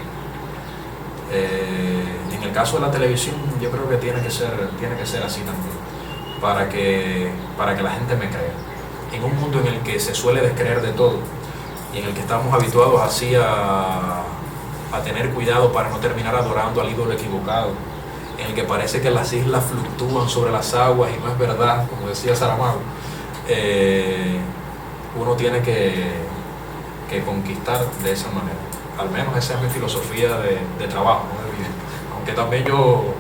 En el caso de la televisión, yo creo que tiene que ser así también. Para que la gente me crea. En un mundo en el que se suele descreer de todo y en el que estamos habituados así a tener cuidado para no terminar adorando al ídolo equivocado, en el que parece que las islas fluctúan sobre las aguas y no es verdad, como decía Saramago. Uno tiene que conquistar de esa manera. Al menos esa es mi filosofía de trabajo, ¿no? De vida. Aunque también yo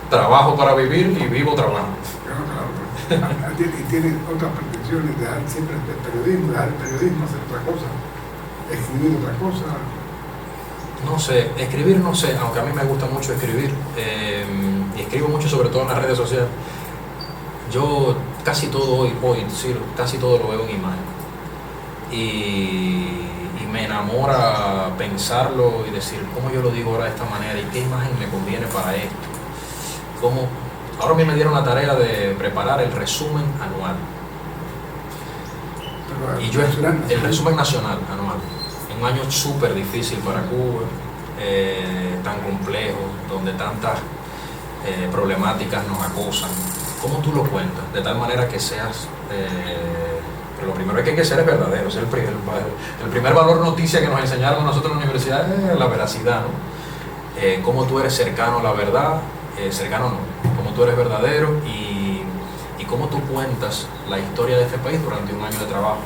trabajo para vivir y vivo trabajando. Claro. Y tiene otras pretensiones, dejar siempre el periodismo, hacer otra cosa, escribir otra cosa. No sé, escribir no sé, aunque a mí me gusta mucho escribir, y escribo mucho sobre todo en las redes sociales. Yo casi todo casi todo lo veo en imagen. Y me enamora pensarlo y decir cómo yo lo digo ahora de esta manera y qué imagen me conviene para esto. Ahora a mí me dieron la tarea de preparar el resumen anual. Y yo el resumen nacional anual. En un año súper difícil para Cuba, tan complejo, donde tantas problemáticas nos acosan. ¿Cómo tú lo cuentas? De tal manera que seas... pero lo primero que hay que ser es verdadero. Es el primer valor noticia que nos enseñaron a nosotros en la universidad es la veracidad, ¿no? Cómo tú eres cercano a la verdad, cercano no, cómo tú eres verdadero y cómo tú cuentas la historia de este país durante un año de trabajo.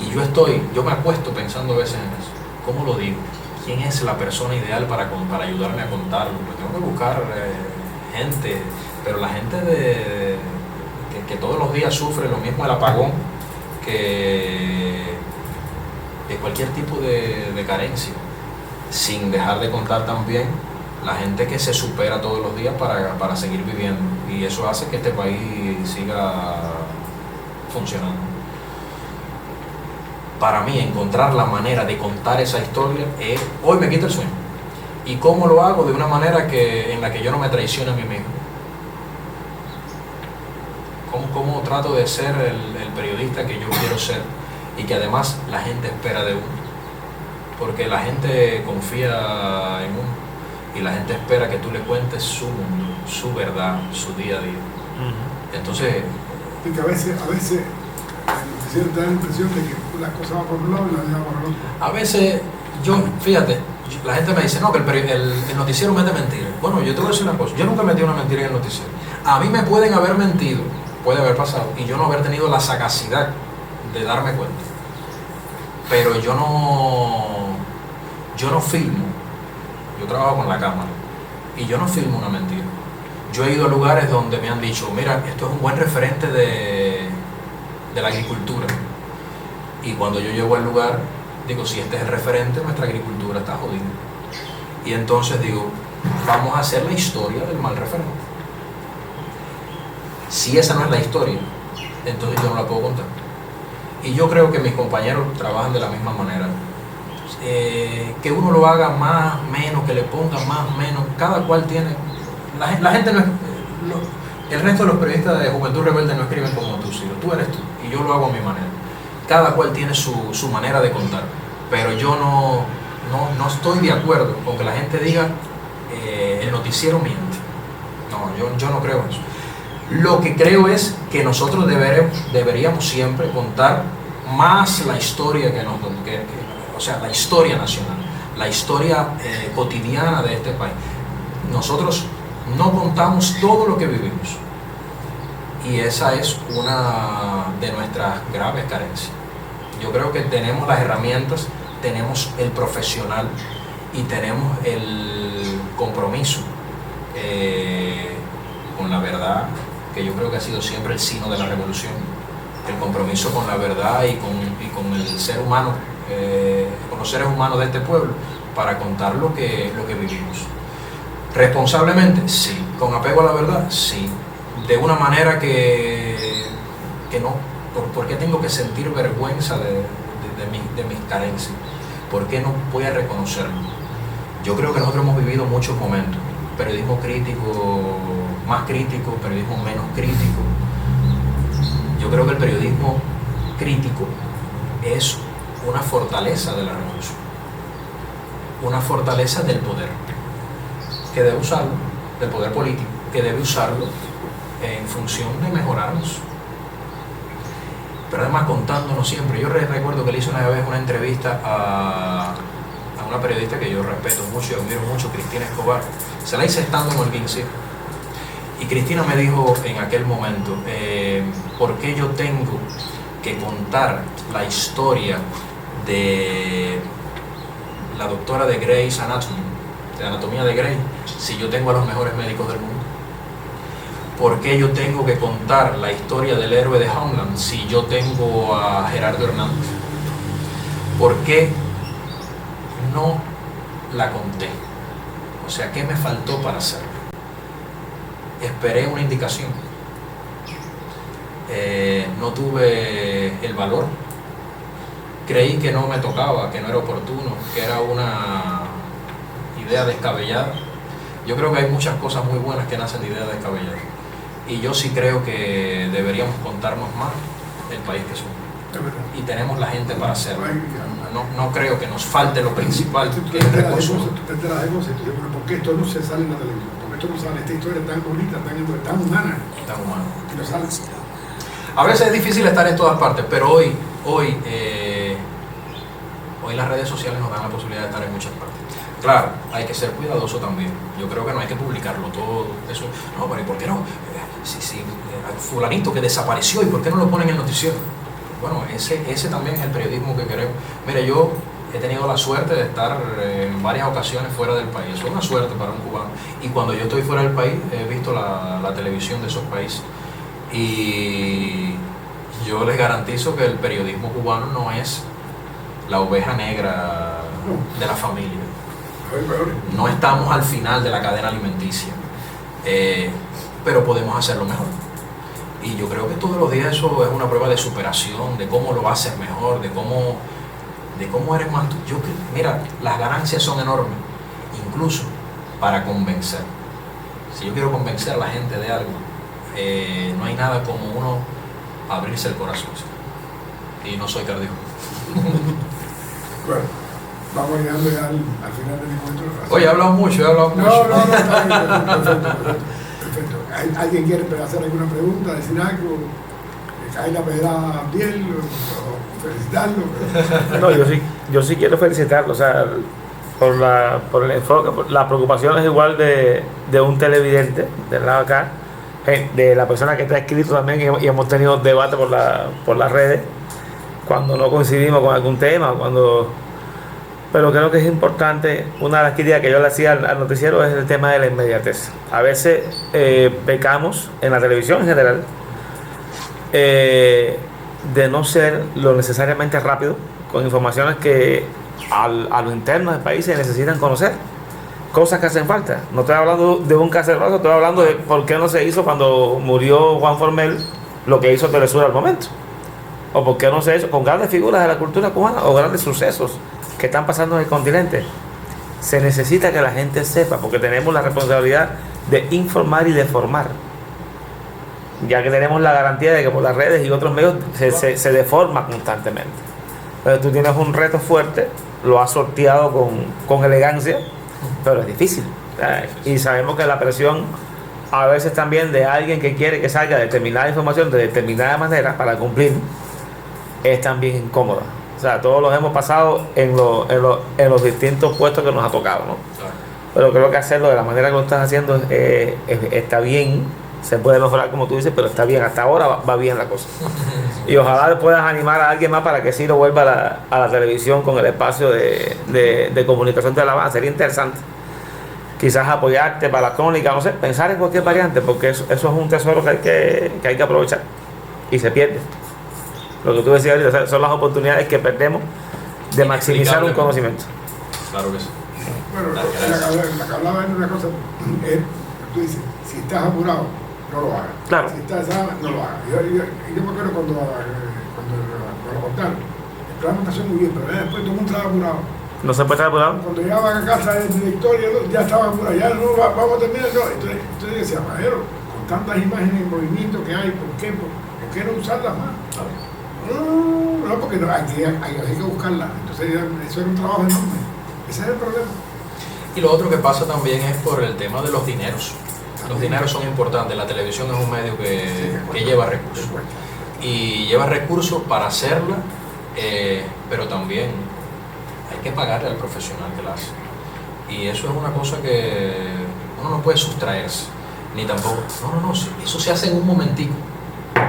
Y yo me acuesto pensando a veces en eso. ¿Cómo lo digo? ¿Quién es la persona ideal para ayudarme a contarlo? Pues tengo que buscar gente, pero la gente que todos los días sufre lo mismo el apagón que cualquier tipo de carencia, sin dejar de contar también la gente que se supera todos los días para seguir viviendo, y eso hace que este país siga funcionando. Para mí encontrar la manera de contar esa historia hoy me quita el sueño. ¿Y cómo lo hago? De una manera en la que yo no me traicione a mí mismo. ¿Cómo trato de ser el periodista que yo quiero ser y que además la gente espera de uno? Porque la gente confía en uno y la gente espera que tú le cuentes su mundo, su verdad, su día a día. Entonces... Y que a veces te da la impresión de que las cosas van por un lado y las llevan por el otro. A veces, fíjate, la gente me dice, no, que el noticiero mete mentiras. Bueno, yo te voy a decir una cosa, yo nunca metí una mentira en el noticiero. A mí me pueden haber mentido, puede haber pasado, y yo no haber tenido la sagacidad de darme cuenta. Pero yo no filmo, yo trabajo con la cámara, y yo no filmo una mentira. Yo he ido a lugares donde me han dicho, mira, esto es un buen referente de la agricultura. Y cuando yo llego al lugar, digo, si este es el referente, nuestra agricultura está jodida. Y entonces digo, vamos a hacer la historia del mal referente. Si esa no es la historia, entonces yo no la puedo contar. Y yo creo que mis compañeros trabajan de la misma manera. Que uno lo haga más, menos, que le ponga más, menos, cada cual tiene... La gente no es... El resto de los periodistas de Juventud Rebelde no escriben como tú, sino tú eres tú, y yo lo hago a mi manera. Cada cual tiene su manera de contar, pero yo no estoy de acuerdo con que la gente diga el noticiero miente. No, yo no creo en eso. Lo que creo es que nosotros deberíamos siempre contar más la historia o sea, la historia nacional, la historia cotidiana de este país. Nosotros no contamos todo lo que vivimos y esa es una de nuestras graves carencias. Yo creo que tenemos las herramientas, tenemos el profesional y tenemos el compromiso con la verdad, que yo creo que ha sido siempre el signo de la revolución, el compromiso con la verdad y con el ser humano, con los seres humanos de este pueblo, para contar lo que vivimos. Responsablemente, sí. Con apego a la verdad, sí. De una manera que no. ¿Por qué tengo que sentir vergüenza de mis carencias? ¿Por qué no voy a reconocerlo? Yo creo que nosotros hemos vivido muchos momentos. Periodismo crítico, más crítico, periodismo menos crítico. Yo creo que el periodismo crítico es una fortaleza de la revolución, una fortaleza del poder, que debe usarlo, del poder político, que debe usarlo en función de mejorarnos. Pero además contándonos siempre. Yo recuerdo que le hice una vez una entrevista a una periodista que yo respeto mucho y admiro mucho, Cristina Escobar. Se la hice estando en Holguín, sí. Y Cristina me dijo en aquel momento, ¿por qué yo tengo que contar la historia de la doctora de Grey's Anatomy, de anatomía de Grey, si yo tengo a los mejores médicos del mundo? ¿Por qué yo tengo que contar la historia del héroe de Homeland si yo tengo a Gerardo Hernández? ¿Por qué no la conté? O sea, ¿qué me faltó para hacerlo? Esperé una indicación. No tuve el valor. Creí que no me tocaba, que no era oportuno, que era una idea descabellada. Yo creo que hay muchas cosas muy buenas que nacen de ideas descabelladas. Y yo sí creo que deberíamos contarnos más el país que somos. Y tenemos la gente para hacerlo. No creo que nos falte lo principal, que es el recurso. ¿Por qué esto no se sale en la televisión? ¿Por qué esto no sale? Esta historia tan bonita, tan humana. Tan humana. Que no sale. A veces es difícil estar en todas partes, pero hoy las redes sociales nos dan la posibilidad de estar en muchas partes. Claro, hay que ser cuidadoso también. Yo creo que no hay que publicarlo todo. Eso, no, pero ¿y por qué no? Si fulanito que desapareció, ¿y por qué no lo ponen en el noticiero? Bueno, ese también es el periodismo que queremos. Mire, yo he tenido la suerte de estar en varias ocasiones fuera del país. Eso es una suerte para un cubano. Y cuando yo estoy fuera del país, he visto la televisión de esos países. Y yo les garantizo que el periodismo cubano no es la oveja negra de la familia. No estamos al final de la cadena alimenticia, pero podemos hacerlo mejor. Y yo creo que todos los días eso es una prueba de superación, de cómo lo haces mejor, de cómo eres más tú. Mira, las ganancias son enormes, incluso para convencer. Si yo quiero convencer a la gente de algo, no hay nada como uno abrirse el corazón. Y no soy cardíaco. Bueno, vamos llegando ya al final del encuentro. Oye, he hablado mucho. No, está bien, perfecto. ¿Alguien quiere hacer alguna pregunta, decir algo? ¿Cae la pedra bien o felicitarlo? No, yo sí quiero felicitarlo, o sea, por el enfoque, la preocupación es igual de un televidente del lado acá, de la persona que está escrito también, y hemos tenido debate por las redes cuando no coincidimos con algún tema, pero creo que es importante. Una de las críticas que yo le hacía al noticiero es el tema de la inmediatez. A veces pecamos en la televisión en general de no ser lo necesariamente rápido con informaciones que a lo interno del país se necesitan conocer, cosas que hacen falta. No estoy hablando de un cacerolazo, estoy hablando de por qué no se hizo cuando murió Juan Formel lo que hizo Telesur al momento, o por qué no se hizo con grandes figuras de la cultura cubana o grandes sucesos que están pasando en el continente. Se necesita que la gente sepa, porque tenemos la responsabilidad de informar y de formar, ya que tenemos la garantía de que por las redes y otros medios se deforma constantemente. Entonces tú tienes un reto fuerte, lo has sorteado con elegancia, pero es difícil, y sabemos que la presión a veces también de alguien que quiere que salga determinada información de determinada manera para cumplir, es también incómoda. O sea, todos los hemos pasado en los distintos puestos que nos ha tocado, ¿no? Claro. Pero creo que hacerlo de la manera que lo estás haciendo está bien, se puede mejorar como tú dices, pero está bien, hasta ahora va bien la cosa. Y ojalá puedas animar a alguien más para que sí lo vuelva a la televisión con el espacio de comunicación de alabanza. Sería interesante. Quizás apoyarte para la crónica, no sé, pensar en cualquier variante, porque eso es un tesoro que hay que aprovechar y se pierde. Lo que tú decías ahorita, son las oportunidades que perdemos de maximizar un conocimiento. Claro que sí. Bueno, la que hablaba de una cosa es, tú dices, si estás apurado, no lo hagas. Claro. Si estás no lo hagas. Yo me acuerdo cuando lo contaron, el programa empezó muy bien, pero después todo el mundo estaba apurado. No se puede estar apurado. Cuando llegaban a casa del director, ya estaban apurados, ya no vamos a terminar. No. Entonces yo decía, Majero, con tantas imágenes en movimiento que hay, ¿por qué no usarlas más? No, porque hay que buscarlas. Entonces eso era un trabajo enorme. Ese es el problema. Y lo otro que pasa también es por el tema de los dineros. Los dineros son importantes. La televisión es un medio que lleva recursos. Y lleva recursos para hacerla, pero también hay que pagarle al profesional que la hace. Y eso es una cosa que uno no puede sustraerse. Ni tampoco. No. Eso se hace en un momentico.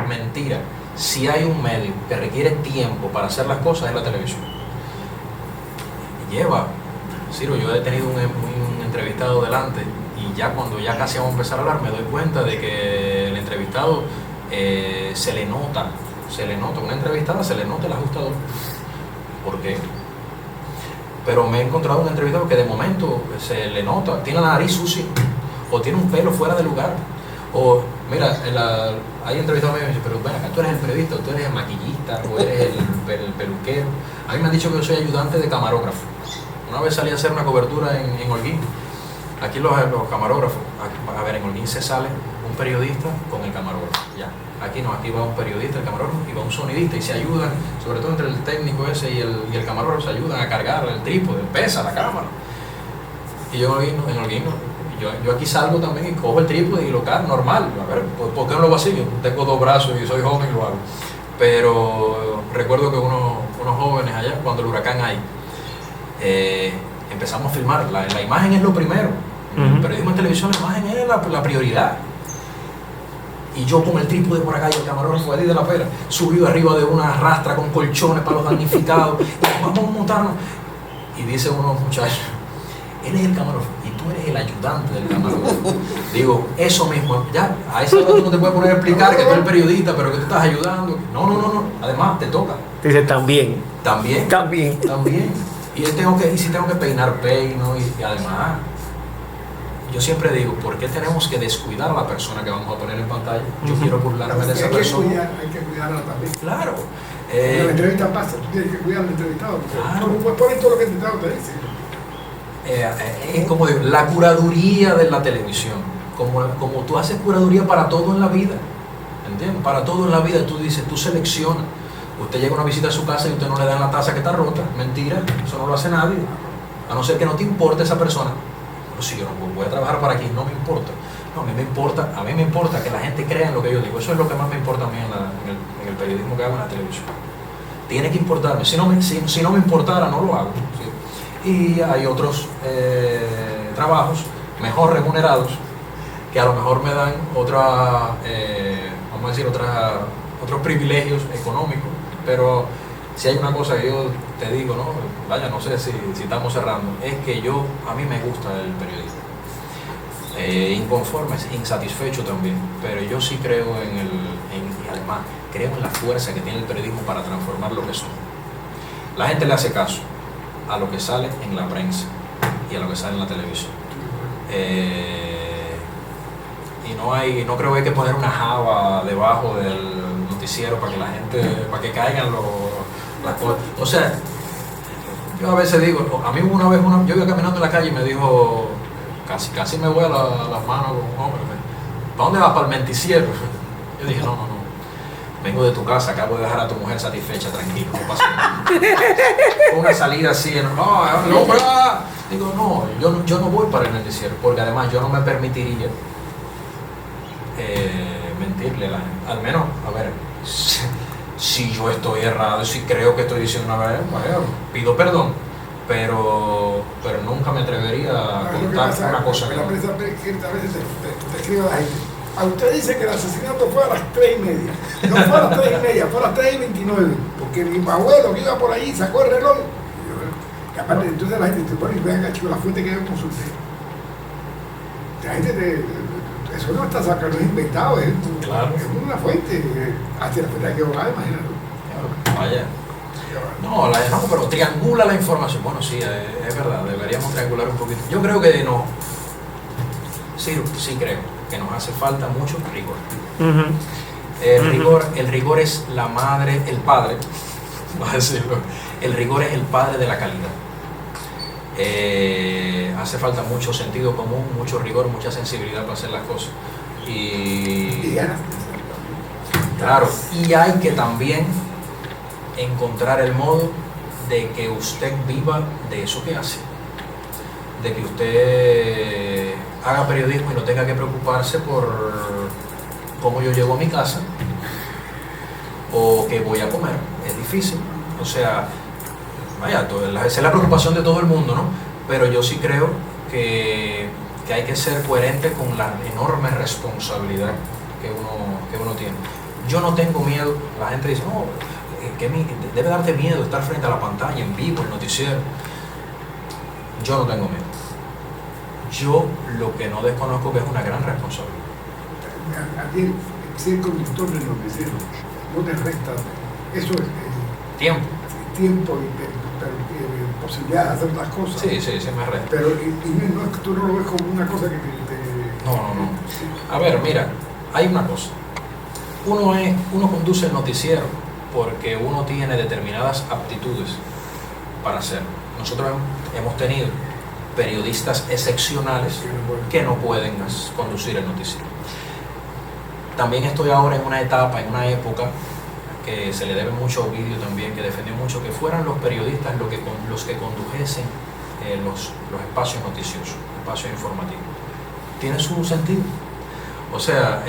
Mentira. Si hay un medio que requiere tiempo para hacer las cosas, es la televisión. Ciro, yo he tenido un entrevistado delante y ya cuando ya casi vamos a empezar a hablar me doy cuenta de que el entrevistado se le nota, una entrevistada se le nota el ajustador. ¿Por qué? Pero me he encontrado un entrevistado que de momento se le nota, tiene la nariz sucia o tiene un pelo fuera de lugar. O, mira, hay entrevistados que me dicen, pero ven acá, tú eres el periodista, tú eres el maquillista, o eres el peluquero. A mí me han dicho que yo soy ayudante de camarógrafo. Una vez salí a hacer una cobertura en Holguín. Aquí los camarógrafos, a ver, en Holguín se sale un periodista con el camarógrafo. Ya. Aquí no, aquí va un periodista, el camarógrafo, y va un sonidista, y se ayudan, sobre todo entre el técnico ese y el camarógrafo, se ayudan a cargar el trípode, pesa la cámara. Y yo en Holguín no. Yo aquí salgo también y cojo el trípode y lo cargo normal. A ver, ¿por qué no lo hago así? Yo tengo 2 brazos y soy joven y lo hago. Pero recuerdo que unos jóvenes allá, cuando el huracán hay, empezamos a filmar. La imagen es lo primero. En el periodismo en televisión la imagen es la prioridad. Y yo con el trípode por acá y el camarógrafo de la pera, subido arriba de una rastra con colchones para los damnificados. Y vamos a montarnos. Y dice unos muchachos, él es el camarógrafo y tú eres el ayudante del camarógrafo. Digo, eso mismo, ya, a esa hora tú no te puedes poner a explicar que tú eres el periodista, pero que tú estás ayudando. No. Además, te toca. Dice también. También. Y si tengo que peinar, peino. Y además, yo siempre digo, ¿por qué tenemos que descuidar a la persona que vamos a poner en pantalla? Yo quiero burlarme de esa persona. Hay que cuidarla también. Claro. En la entrevista pasa, tú tienes que cuidar al entrevistado. Claro. Tú no puedes poner todo lo que el entrevistado te dice. Es como digo, la curaduría de la televisión, como tú haces curaduría para todo en la vida, ¿entiendes? Para todo en la vida tú dices, tú seleccionas. Usted llega a una visita a su casa y usted no le da la taza que está rota, mentira, eso no lo hace nadie, a no ser que no te importe esa persona. Pero si yo no voy a trabajar para aquí, no me importa. No, a mí me importa que la gente crea en lo que yo digo. Eso es lo que más me importa a mí en el periodismo que hago en la televisión. Tiene que importarme, si no me importara no lo hago, ¿sí? Y hay otros trabajos mejor remunerados que a lo mejor me dan otros privilegios económicos, pero si hay una cosa que yo te digo, ¿no? Vaya, no sé si estamos cerrando, es que a mí me gusta el periodismo. Inconforme, insatisfecho también, pero yo sí creo y además creo en la fuerza que tiene el periodismo para transformar lo que son. La gente le hace caso a lo que sale en la prensa y a lo que sale en la televisión. Y no creo que hay que poner una java debajo del noticiero para que caigan las cosas. O sea, yo a veces digo, a mí una vez yo iba caminando en la calle y me dijo, casi me voy a las manos con un hombre, ¿para dónde vas? Para el menticiero. Yo dije, no. Vengo de tu casa, acabo de dejar a tu mujer satisfecha, tranquilo, no pasa nada. Fue una salida así, digo, no, yo no voy para el noticiero, porque además yo no me permitiría mentirle a la gente. Al menos, a ver, si yo estoy errado, si creo que estoy diciendo una verdad, bueno, pido perdón, pero nunca me atrevería a contar una cosa que la no. prensa a veces te escribe a la gente. A usted dice que el asesinato fue a las 3:30. No fue a las 3:30, fue a las 3:29. Porque mi abuelo que iba por ahí sacó el reloj. Y aparte, entonces la gente te pone y vean, chico, la fuente que yo consulté. La gente eso no está sacando, es inventado, es una fuente. Hacia la fuente equivocada, imagínate. Vaya. No, pero triangula la información. Bueno, sí, es verdad, deberíamos triangular un poquito. Yo creo que no. Sí creo que nos hace falta mucho rigor. El rigor es la madre, el padre, va a decirlo. El rigor es el padre de la calidad. Hace falta mucho sentido común, mucho rigor, mucha sensibilidad para hacer las cosas. Y claro, y hay que también encontrar el modo de que usted viva de eso que hace, de que usted haga periodismo y no tenga que preocuparse por cómo yo llego a mi casa o qué voy a comer. Es difícil, o sea, vaya, esa es la preocupación de todo el mundo, ¿no? Pero yo sí creo que hay que ser coherente con la enorme responsabilidad que uno tiene. Yo no tengo miedo. La gente dice, no, debe darte miedo estar frente a la pantalla, en vivo, el noticiero. Yo no tengo miedo. Yo lo que no desconozco que es una gran responsabilidad. A ti, ser conductor del noticiero no te resta, eso es tiempo y posibilidad de hacer las cosas. Sí, me resta. Pero tú no lo ves como una cosa que te... No. A ver, mira, hay una cosa. Uno conduce el noticiero porque uno tiene determinadas aptitudes para hacerlo. Nosotros hemos tenido periodistas excepcionales que no pueden conducir el noticiero. También estoy ahora en una etapa, en una época que se le debe mucho a Ovidio también, que defendió mucho que fueran los periodistas los que condujesen los espacios noticiosos, espacios informativos. Tiene su sentido. O sea,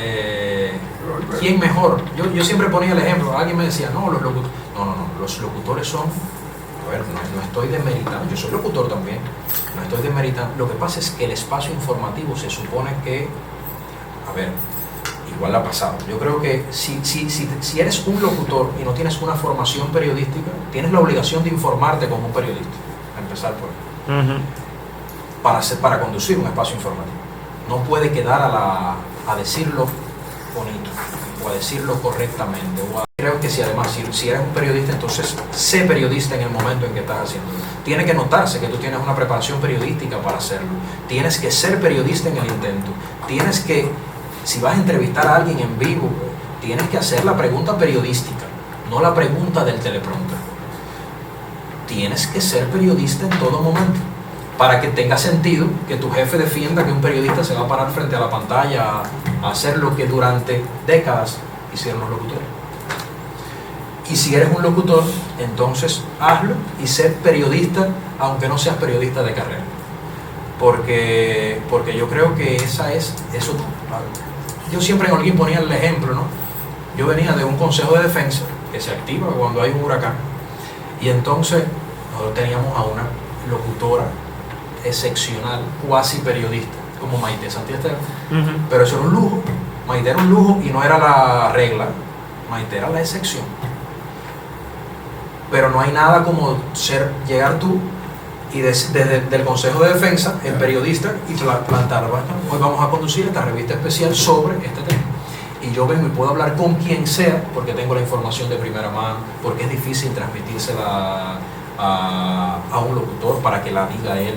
¿quién mejor? Yo siempre ponía el ejemplo, alguien me decía, no, los locutores. No, los locutores son, a ver, no estoy demeritando, yo soy locutor también, no estoy demeritando. Lo que pasa es que el espacio informativo se supone que, a ver, igual ha pasado. Yo creo que si eres un locutor y no tienes una formación periodística, tienes la obligación de informarte como un periodista, a empezar por ahí, para conducir un espacio informativo. No puede quedar a decirlo bonito o a decirlo correctamente. Creo que si además si eres un periodista, entonces sé periodista en el momento en que estás haciéndolo. Tiene que notarse que tú tienes una preparación periodística para hacerlo. Tienes que ser periodista en el intento. Tienes que, si vas a entrevistar a alguien en vivo, tienes que hacer la pregunta periodística, no la pregunta del teleprompter. Tienes que ser periodista en todo momento, para que tenga sentido que tu jefe defienda que un periodista se va a parar frente a la pantalla a hacer lo que durante décadas hicieron los locutores. Y si eres un locutor, entonces hazlo y sé periodista, aunque no seas periodista de carrera. Porque yo creo que eso. Yo siempre en Holguín ponía el ejemplo, ¿no? Yo venía de un consejo de defensa que se activa cuando hay un huracán. Y entonces nosotros teníamos a una locutora excepcional, cuasi periodista, como Maite Santiago. Pero eso era un lujo. Maite era un lujo y no era la regla. Maite era la excepción. Pero no hay nada como llegar tú y desde el Consejo de Defensa, el periodista, y plantar, hoy vamos a conducir esta revista especial sobre este tema. Y yo vengo y puedo hablar con quien sea, porque tengo la información de primera mano, porque es difícil transmitírsela a un locutor para que la diga él.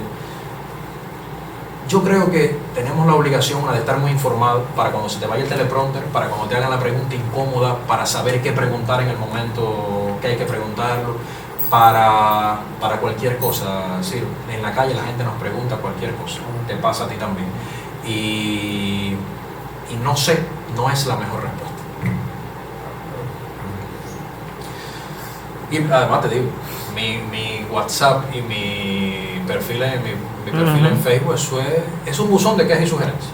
Yo creo que tenemos la obligación de estar muy informados para cuando se te vaya el teleprompter, para cuando te hagan la pregunta incómoda, para saber qué preguntar en el momento que hay que preguntarlo, para cualquier cosa. Sí, en la calle la gente nos pregunta cualquier cosa, te pasa a ti también. Y no sé, no es la mejor respuesta. Y además te digo, mi WhatsApp y mi perfil en Facebook, eso es un buzón de quejas y sugerencias.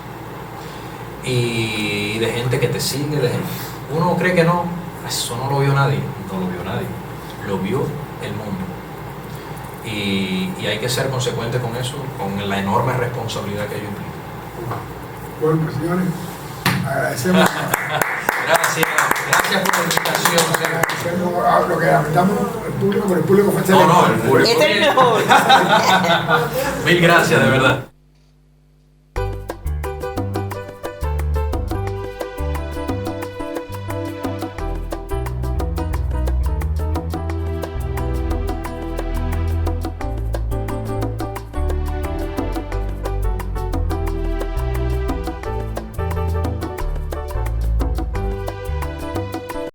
y de gente que te sigue, de gente. Uno cree que no, eso no lo vio nadie, no lo vio nadie, lo vio el mundo. Y hay que ser consecuente con eso, con la enorme responsabilidad que ello implica. Bueno, pues señores, agradecemos. Gracias por la invitación. Agradecemos lo que lamentamos el público, pero el público fue excelente. No, el público. Este es el mejor. Mil gracias, de verdad.